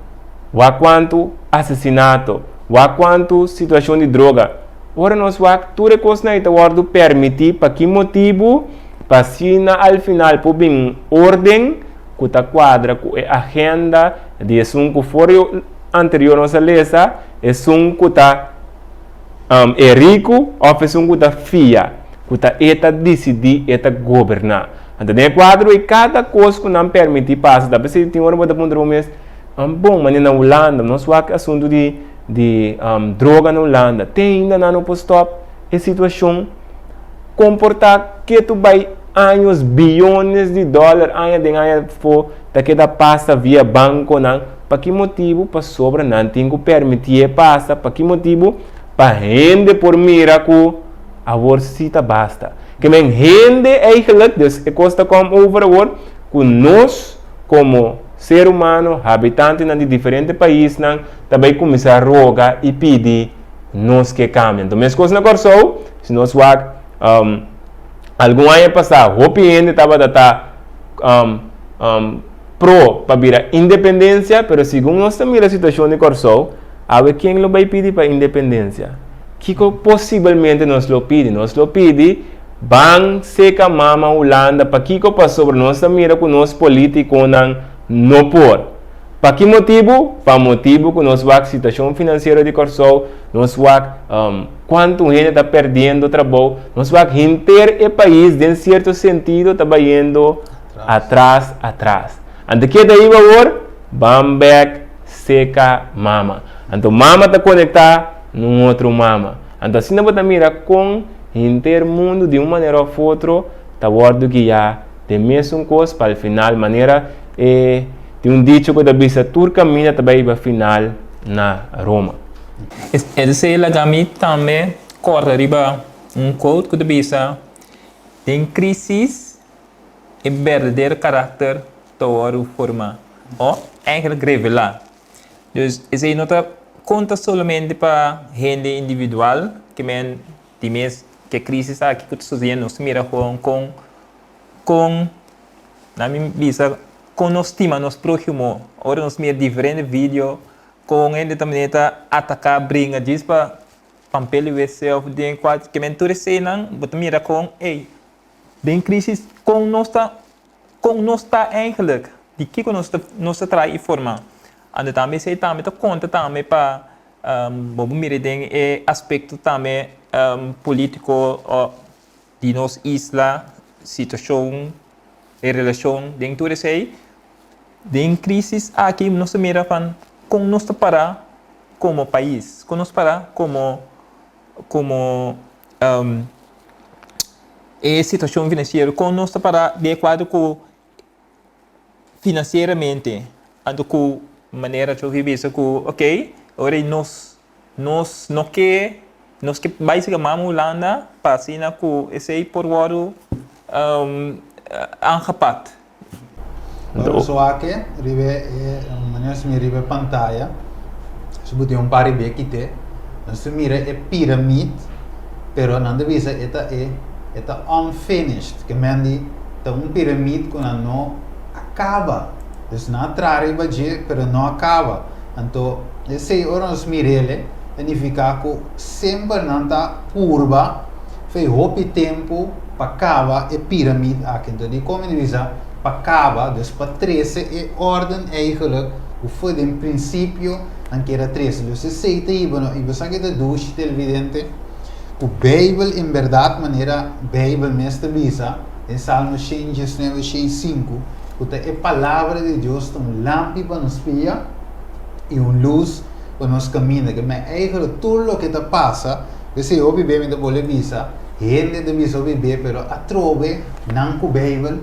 wa quanto assassinato, wa quanto situação de droga. Ora nós wa tudo coisa na ita guardo permitir para que motivo para sina al final por bem ordem que ta quadra com a agenda de que for anterior nossa lesa é que ta é rico ou é que ta fia que ta eta decidir eta governar. Então de quadro e cada coisa que não permite passar, da pessoa tem hora para ponderar mês bom, mas na Holanda nós wa assunto de droga na Holanda tem ainda não no stop a situação comportar que tu vai anos bilhões de dólares ainda for daquela passa via banco não para que motivo para sobra não tem que permitir passa para que motivo para rende por miracle a bolsita basta que men rende eigenlijk dus costa como overworld que nós como ser humano habitante de diferentes países não também começar a rogar e pedir nós que cambiam então mesmo coisa na corso se nós vai algum ano passado o PN estava pro para virar independência, mas segundo nós também a situação de corso a ver quem lo vai pedir para independência que possivelmente nós lo pede bang seca mama Holanda para que sobre nós também com nós político não por para que motivo? Para motivo que nós vai situação financeira de corso nós vai quanto gente está perdendo trabalho nós vai inteiro o país em certo sentido está indo atrás. Ante que daí agora Bambek, seca, mama. Então, mama está conectada num outro mama. Então, assim, não pode mirar com intermundo de uma maneira ou outra, tá bordo que já tem mesmo coisa para o final, maneira de um dicho que da bisa turca mina também para final na Roma. Esse lagami também corre riba quote que da bisa tem crisis e verdadeiro caráter towards forma. Eigenlijk revelar. Dus esse não tá conta somente para gente individual, que men times que crisis aqui que tu dizendo, nos mira com na minha visa com nos estima nos próximo. Agora nos mira diferente vídeo com ele também tá atacar brinca diz para pampel yourself de quatro que men tu cena, but mira com den crisis com nós tá eigenlijk de que nós trai forma. Anda também sei também tá conta também para vamos mirar den aspecto também político de nossa isla, situação e relação dentro de sei, den crisis aqui nós mira pan com nós parar como país, com nós parar como situação financeira, com nós parar de acordo com financeiramente, ando com maneira de viver isso com ora nós não que basicamente Holanda passina com esse por waro aangepat. So aqui, ribe maneira se ribe pantalla, se bote pari be aqui se mira piramide, pero não deve ser eta unfinished, que mendi tá piramide que não acaba. Dus não trai baje, pero não acaba. Então, esse ora nos mirele, significa que sempre não tá curva, fez hopi tempo para acaba e piramide aqui. Então, de como divisa para acaba, dus para 13 e ordem eigenlijk, o foi de princípio, não que era 13. Dus se sei te ibano, e você que te duche televidente, o Bijbel em verdade maneira Bijbel mestre visa, em Salmo 105, é a palavra de Deus, uma lâmpada para nos guiar e uma luz para nos caminhar. Mas eigenlijk tudo o que te passa, você ouve bem da bola visa, gente de visa ouve bem, pero a trove não com Bijbel.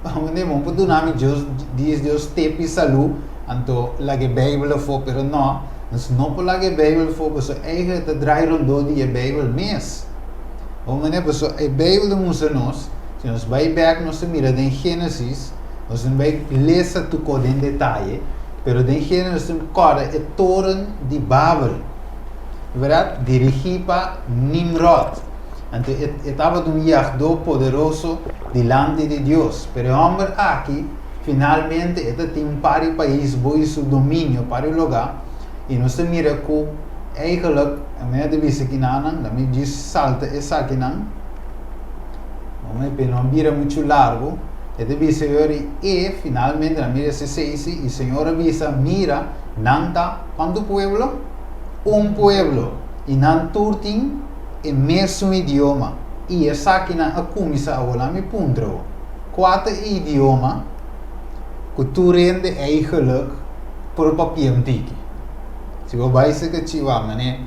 Onde vamos para o nome de Deus, diz Deus tepi salu, então lá que Bijbel for, pero não, mas não por lá que Bijbel for, porque eigenlijk te draai rondom die Bijbel mes. Onde pessoa a Bijbel de nós, se nós vai back nós mira em Gênesis. Nós não vai ler tudo em detalhe, pero em Gênesis é torre de Babel, verdade? Dirigido para Nimrod. Então, estava um Yahdo poderoso diante de Deus. Pero o homem aqui, finalmente, tem par de país boa seu domínio para o lugar. E nós mira que eigenlijk, a minha divisa aqui não, a minha diz salta essa aqui não. Não vira muito largo. E Senhor e finalmente na mira se e Senhor avisa mira nanta quanto pueblo pueblo e não turtin e mesmo idioma e essa aqui na começa a olhar me punto 4 idioma que tu rende eigenlijk por papier antigo se você vai se que chiva mané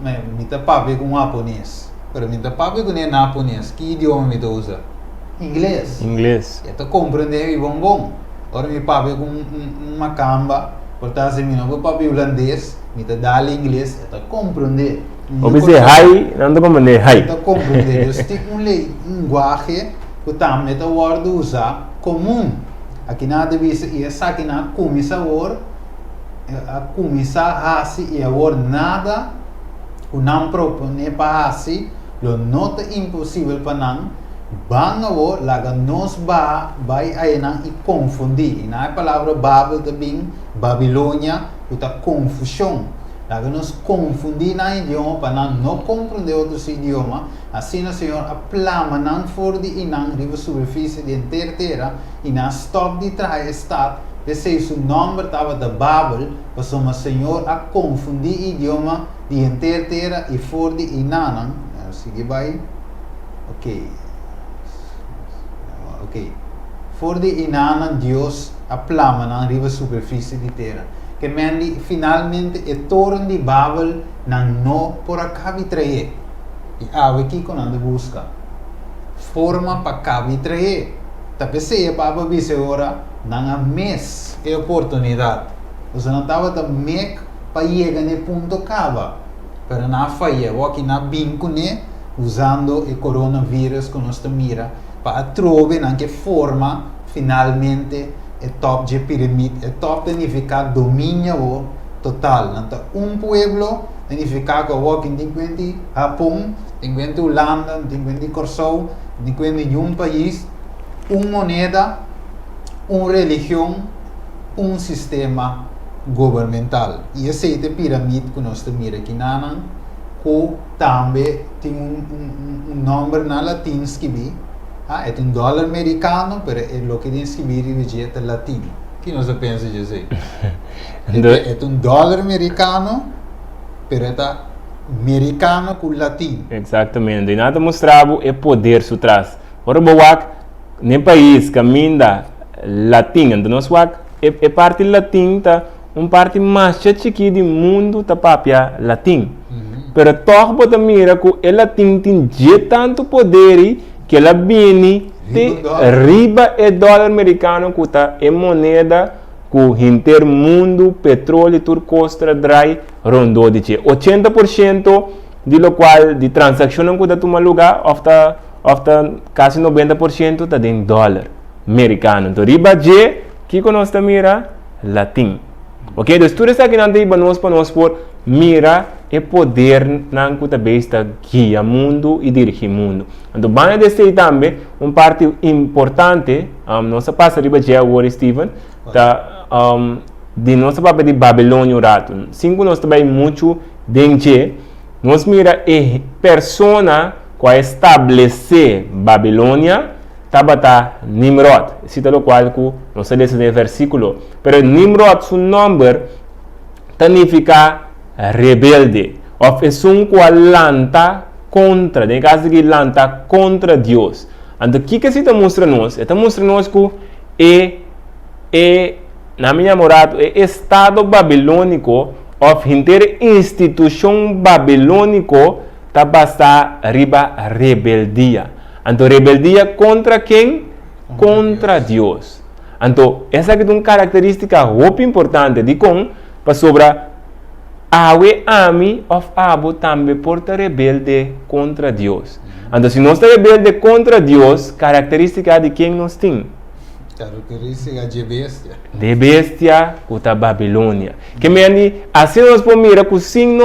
me tá papi com japonês pero me tá papi com japonês que idioma me usa Inglês. Eu compreendo e bom. Agora meu papi com uma camba, portanto se me não papi holandês, me tá dá inglês, eu compreendo. Obviamente hai, não tô compreender hai. Eu compreendo. Eu tenho linguagem que também tá word usar comum. Aqui na devisa e essa aqui na começa a começar assim e agora nada o não propõe para assim, lo não é impossível para não. Bangawo laga nos vai aí não e confundir. E na palavra Babel também Babilônia uta confusão. Laga nos confundir na idioma para não compreender outros idioma. Assim o Senhor aplama não for de inang riba superfície de inteira terra e na stop de trás está. Esse o nome estava da Babel, passou o Senhor a confundir idioma de inteira terra e for de inanang. Sige vai. Ok. for de inana Deus a plama na riva superfície de terra. Que mendi finalmente e torno de Babel na no por acabi trae. E ave aqui quando anda busca forma para cabi trae. Tapi se Babel bise ora na mês e oportunidade. Você não estava da mek para chegar no ponto cava. Para não falhar, o que na binco né usando o coronavírus que nós mira para trovar na que forma finalmente é top de pirâmide, é top de significar domínio total. Então, pueblo significa que o que tem Japão, tem Holanda, tem Corsou, tem país, moneda, religião, sistema governamental. E esse é a pirâmide que nós mira aqui na que também tem nome na latim escrito. É dólar americano, mas é o que tem escrito em dieta latino. O que você pensa disso? É dólar americano, mas é americano com latino. Exatamente. E nada mostrava é poder por trás. Ora, no país que ainda latino, então nós é parte latim, tá parte mais chique do mundo, tá papia latim. Pero toch bota mira que o latim tem tanto poder que ela vem de riba é dólar americano que tá é moneda que inter mundo petróleo turcostra dry rondou de 80% de lo qual de transação que tá toma lugar ofta quase 90% tá em dólar americano. Então riba G que nós mira latim. Ok, então tudo isso aqui não tem para nós por mira e poder não que também está guia mundo e dirigir mundo. Então, banha desse também parte importante, nossa passa riba já agora Steven, tá de nossa papel de Babilônia rato. Cinco nós também muito dentro, nós mira e persona que estabelecer Babilônia tabata Nimrod. Cita lo qual que não sei desse versículo, pero Nimrod seu nome significa rebelde, ou é qual lanta contra, em caso de lanta contra Deus. Então, o que se está mostrando nós? Está mostrando nós que na minha morada, é Estado babilônico, ou inteira instituição babilônico, está basada riba rebeldia. Então, rebeldia contra quem? Contra Deus. Então, essa é uma característica muito importante de como, para sobrar Awe ami of abo também porta rebelde contra Deus. Então, se nós estamos rebelde contra Deus, característica de quem nós temos? Característica de bestia. De bestia, da Babilônia. Que meani, assim nós podemos mirar que sim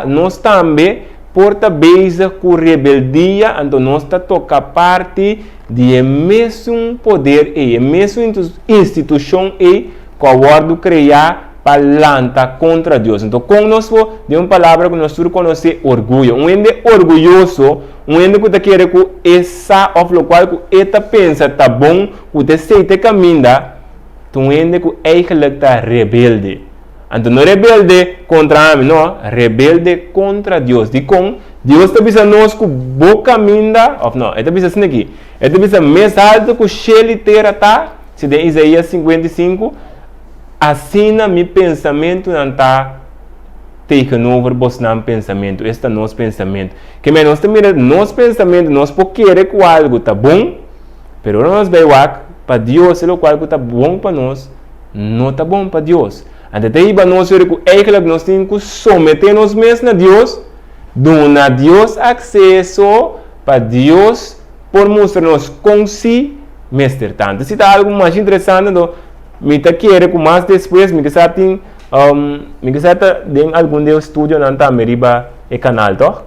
nós também porta beisa com rebeldia, então nós toca parte de mesmo poder e mesmo instituição e que o guardo criar palanta contra Deus. Então, com nós de uma palavra que nós conhecemos orgulho. Um ende orgulhoso, um ende que quer que essa of lo qual que eta pensa tá bom, que te aceita caminha, um ende que eigenlijk tá rebelde. Então, não rebelde contra mim, não, rebelde contra Deus. De com Deus está pensando nós que boa caminha, ou não, está pensando assim aqui. Está pensando mais alto que o Shelley terra tá, se de Isaías 55, assim, meu pensamento não está taken over por nosso pensamento. Este é nosso pensamento. Que nós também, nosso pensamento, nós podemos querer que algo está bom, mas nós vamos para Deus, se o algo está bom para nós, não está bom para Deus. Então, daí, nós nós temos que someter-nos mesmos a Deus, dar a Deus acesso para Deus, por mostrar-nos com si, mestre tanto. Se está algo mais interessante, me quer que mais depois me que tem algum de estúdio não tá meriba e canal toch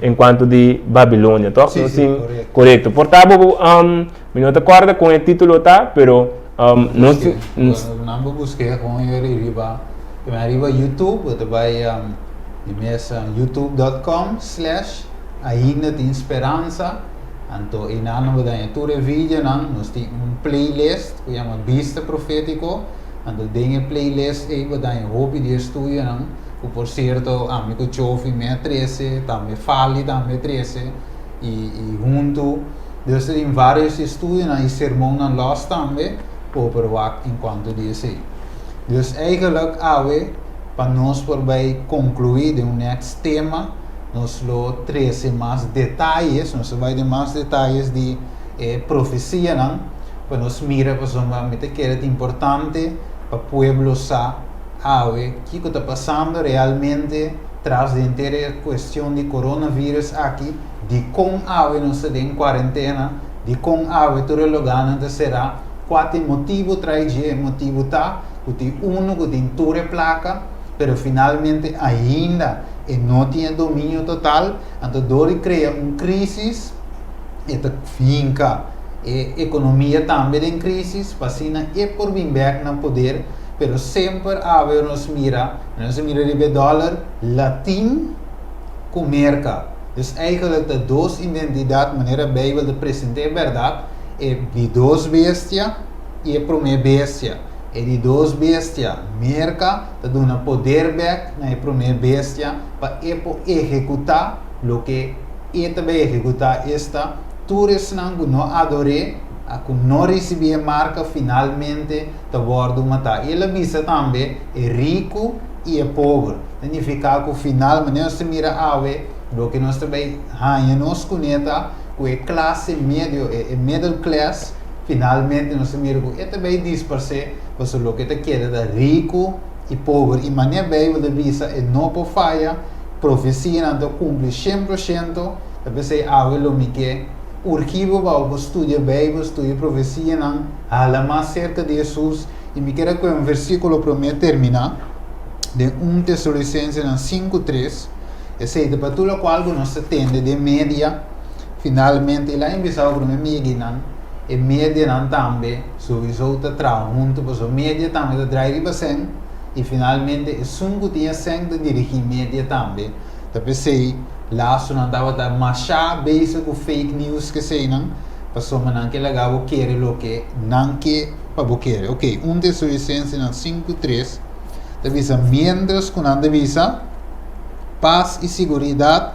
enquanto de Babilônia toch sim, correto portanto me não acorda com o título tá pero não busquei com ele riba YouTube você vai youtube.com/ainda tem esperança. Então, em ano de toda vídeo, nós temos playlist que chama Vista Profético. Então, tem playlist aí que dá roupa de estúdio, que por certo, amigo Chofi me 13, também Fali também 13, e junto Dus er in vários estudos e sermão na los também, over wat enquanto dice. Dus eigenlijk, para nós poder concluir de next tema, nós lo trazer mais detalhes, nós vai de mais detalhes de profecia, não? Para nós mirar para somente que é importante para o pueblo saber que está passando realmente tras de inteira questão de coronavírus aqui, de como nós estamos em quarentena, de como todo lugar será, qual motivo traz motivo tá, que uno que tem toda placa, pero finalmente ainda não tem domínio total, então dori cria crise, e finca economia também em crise, passina e por vir back no poder, pero sempre nos mira de dólar latim com merca. Dus eigenlijk de duas identidades, maneira bem de apresentar verdade, é de duas bestias e a primeira bestia. É de duas bestias, merca, te dá poder back na primeira bestia para executar o que é também executar esta. Todos não adorem, que não receber marca finalmente te bordo matar. Ele avisa também é rico e é pobre. Significa que final, maneira se mira o que nós também nos conecta com a classe médio e middle class, finalmente nós mira que é também disperse, mas o que te quer é rico e pobre. E maneira bem o avisa é não por falha, profecia não cumpre 100%, depois é o que urgivo para o estudo bem, o estudo profecia não, fala mais cerca de Jesus. E me quero que um versículo para mim terminar, de 1 Tessalonicenses 5:3. Esse é para tudo o qual nós atende de média, finalmente, ele é enviado para mim, e média não também, sowieso te trouw, junto, pois a média também te draai bastante, e finalmente, é sungo tinha sempre dirigir média também. Então, pensei, lá, se não estava mais basic com fake news que sei, não, passou, mas não que legal, querer o que, não que, para querer. Ok, 1 Tessalonicenses 5:3, te avisa, mientras que não te avisa, paz e seguridade,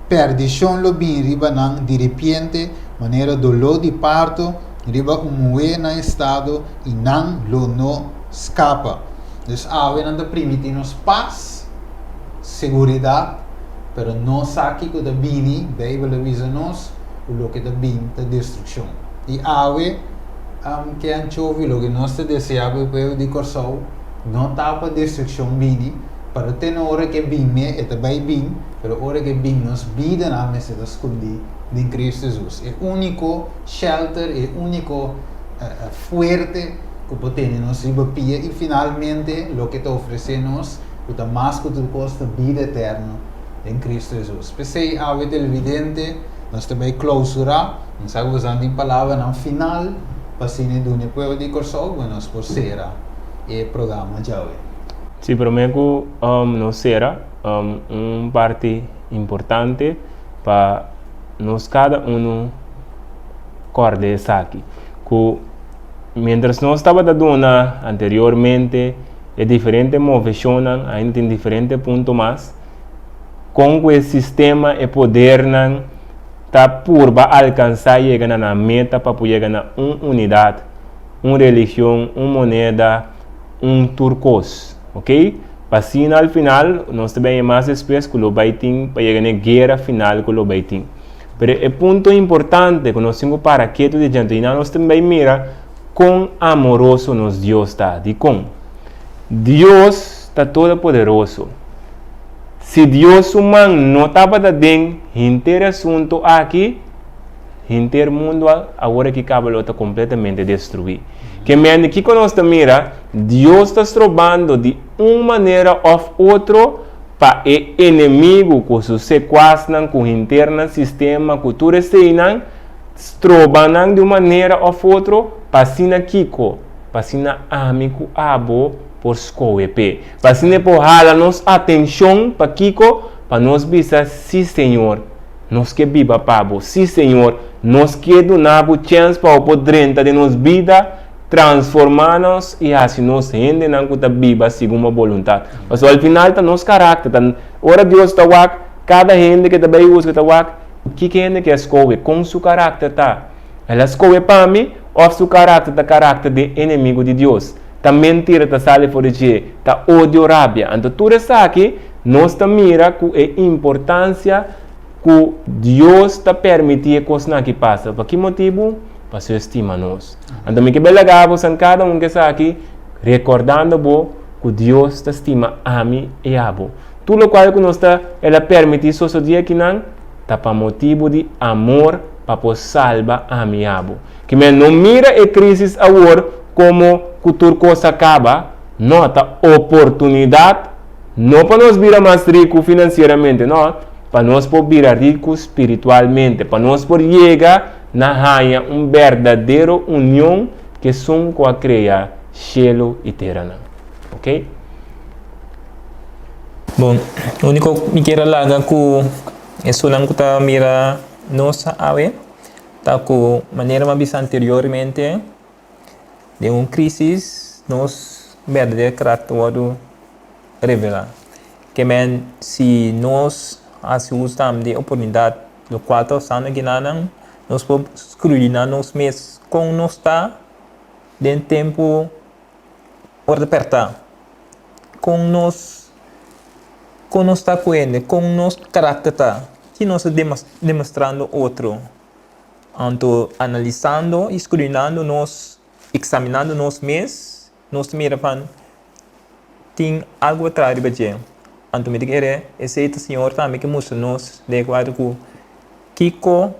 perdição lo bem riba não de repente, maneira dolor de parto, riba moe na estado e não lo no escapa. Então, não te permite-nos paz, seguridade, pero não sabe que está bem, a Bíblia avisa-nos o que está bem, a destruição. E que é chove, o que nós desejamos de coração, não está para destruição bem, para ter uma hora que é bem, é também bem, mas a hora que é bem, nós vida na mesa da escondida de Cristo Jesus. É o único shelter, é o único fuerte que podemos nos ribapia e finalmente o que está oferecendo-nos, o que mais que tudo custa vida eterna em Cristo Jesus. Pensei, a vida evidente, nós também clausurar, não estamos usando em palavra no final, para se não do povo de coração, nós por ser o programa já é. Sí, prometo no será parte importante para nós cada acordar isso aqui. Mientras nós estava dando anteriormente, é diferente movição, ainda tem diferente ponto mais, com o sistema e poder tá por alcançar chegar na meta para chegar na unidade, religião, moneda, turcos. Ok? Assim, al final, nós também mais espécies que o baiting para chegar na guerra final com o baiting. Mas o ponto importante que nós temos para que de diante, nós também mira quão amoroso nos Deus está. De como? Deus está todo poderoso. Se Deus humano não estava dando inteiro assunto aqui, inteiro mundo agora que acaba está completamente destruído. Que me que nós mira, Deus está trabalhando de uma maneira ou outra para o inimigo que se sequestram com o interno sistema, cultura externa, trabalhando de uma maneira ou outra para sina Kiko, para sina amigo abo por escoepe, para sina por hala nos atenção para Kiko, para nós bisa, sim Senhor, nós que viva pabo, sim Senhor, nós que donar a chance para o poder de nos vida transformar-nos e assim nós rende não que viva segundo a vontade. Mas ao final está nosso caráter, ora Deus está cada gente que também usa está que gente que escolhe com seu caráter tá. ela escolhe para mim, ou seu caráter é caráter de inimigo de Deus. Tá mentira, tá sale fora de tá ódio, rábia. Então, tudo isso aqui, nós tá mira com a importância que Deus está permitindo que coisas que passam. Por que motivo? Para se estima nós. Então, me que belegava em cada um que está aqui, recordando que Deus está estima a mim e a você. Tudo o qual que nós está, ela permite isso dia que não, está para motivo de amor para poder salvar a mim e a você. Que não mira a crise agora como que coisa acaba, não, está oportunidade, não para nós virar mais ricos financeiramente, não, para nós poder virar ricos espiritualmente, para nós poder chegar na raia verdadeira união que são com a criar cielo e terra. Ok? Bom, o único que quero lagar que é só não que tá mira nossa ave, tá com maneira mais anteriormente de uma crise nos verdadeiro caráter do revelar. Que men se nós usamos de oportunidade do qual estamos aqui nós podemos escrutar nos meses com nós está dentro tempo hora de apertar com nós está coendo com nosso caráter tá que nós demonstrando outro então analisando escrutando nós examinando nos meses nós mira para tem algo atrás de bater então me diga esse senhor também que mostra nós de acordo com Kiko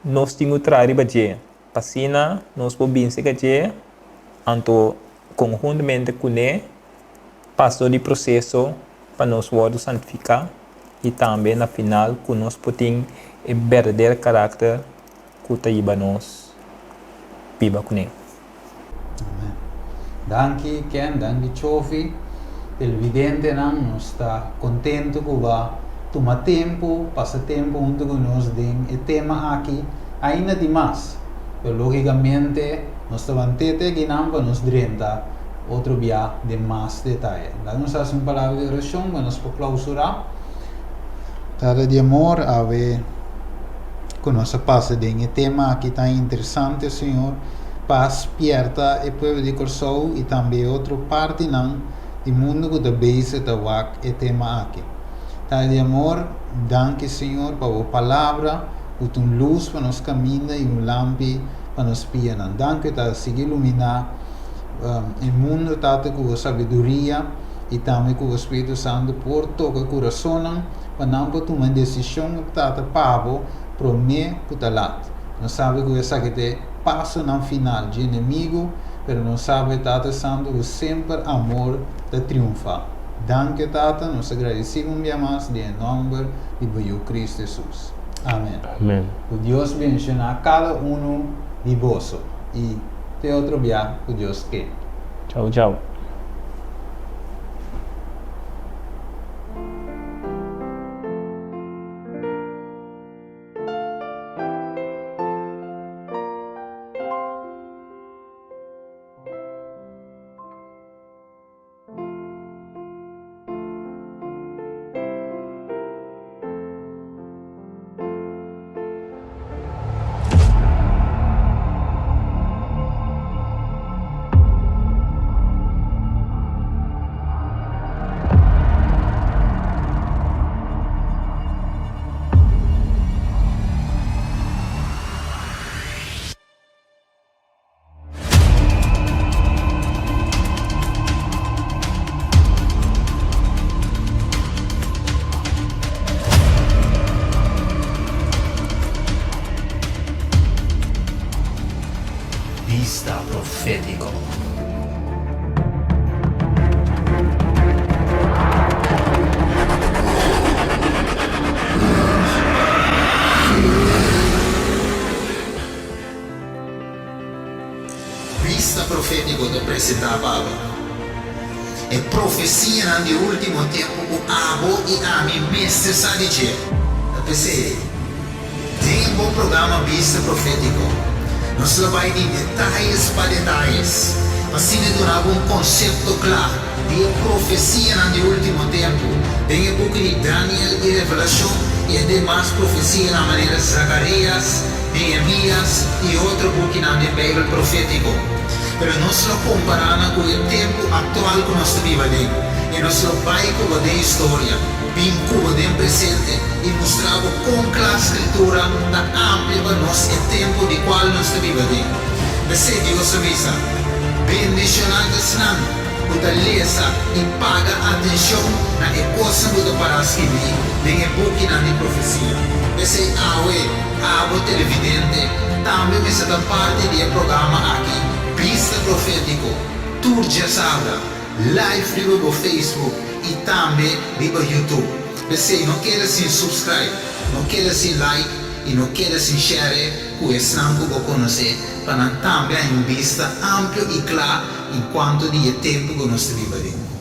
nós temos atrás de bater passina nós podemos seguir então conjuntamente com ele passou de processo para nós poder santificar e também na final que nós podemos o verdadeiro caráter que taiba nós viva com ele. Danke Ken, danke Chofi. Evidente não está contente que vai tomar tempo, passa tempo junto conosco o tema aqui ainda demais. Pero logicamente nós estamos tentando que não para nos drenta outro dia de mais detalhe. Dá-nos uma palavra de oração para nós clausurar. Tada de amor, a ver que nós passa de um tema aqui tão interessante, Senhor. Paz, pierta e povo de coração e também outra parte não do mundo que também se está e tema aqui. Tada de amor, danke, Senhor, para a palavra, com luz para nos caminhar e lâmpada para nos pia. Danke, para seguir iluminar o mundo tanto com a sabedoria e também com o Espírito Santo por tocar o coração para não tomar decisão tanto para mim que está lá. Nós sabemos que essa que passa no final de inimigo, mas nós sabemos tanto santo que sempre amor te triunfa. Danke tata, nós agradecemos mais em nome de Cristo Jesus. Amém. Amém. Que Deus abençoe a cada um de vós e até outro dia que Deus quer. Tchau, tchau. Vista Profético. Vista Profético te apresentava é profecia no último tempo o abo e a mim mestre sabe dizer. Eu pensei, tem um bom programa Vista Profético. Nós vai de detalhes para detalhes, assim durava um conceito claro de profecia no último tempo. Tem o book de Daniel e Revelação e demais profecia na maneira Zacarias, Neemias e outro book na Bíblia profético. Pero nós lo comparamos com o tempo atual que nós vivemos. E nós lo vai com a história, vinculo de presente e mostrava com a escritura da amplia para nós o tempo de qual nós vivemos. Você Deus avisa, bendicionados não, fortaleza e paga atenção na coisa que para escrever, nem é book na profecia. Você abo televidente, também essa da parte do programa aqui, Vista Profético, Tour de Sabra, live no Facebook e também no YouTube. Você não quer se subscribe, não quer se like e não quer se share, com esse não que conhecer, para também uma vista ampla e clara enquanto de tempo que nós vivemos.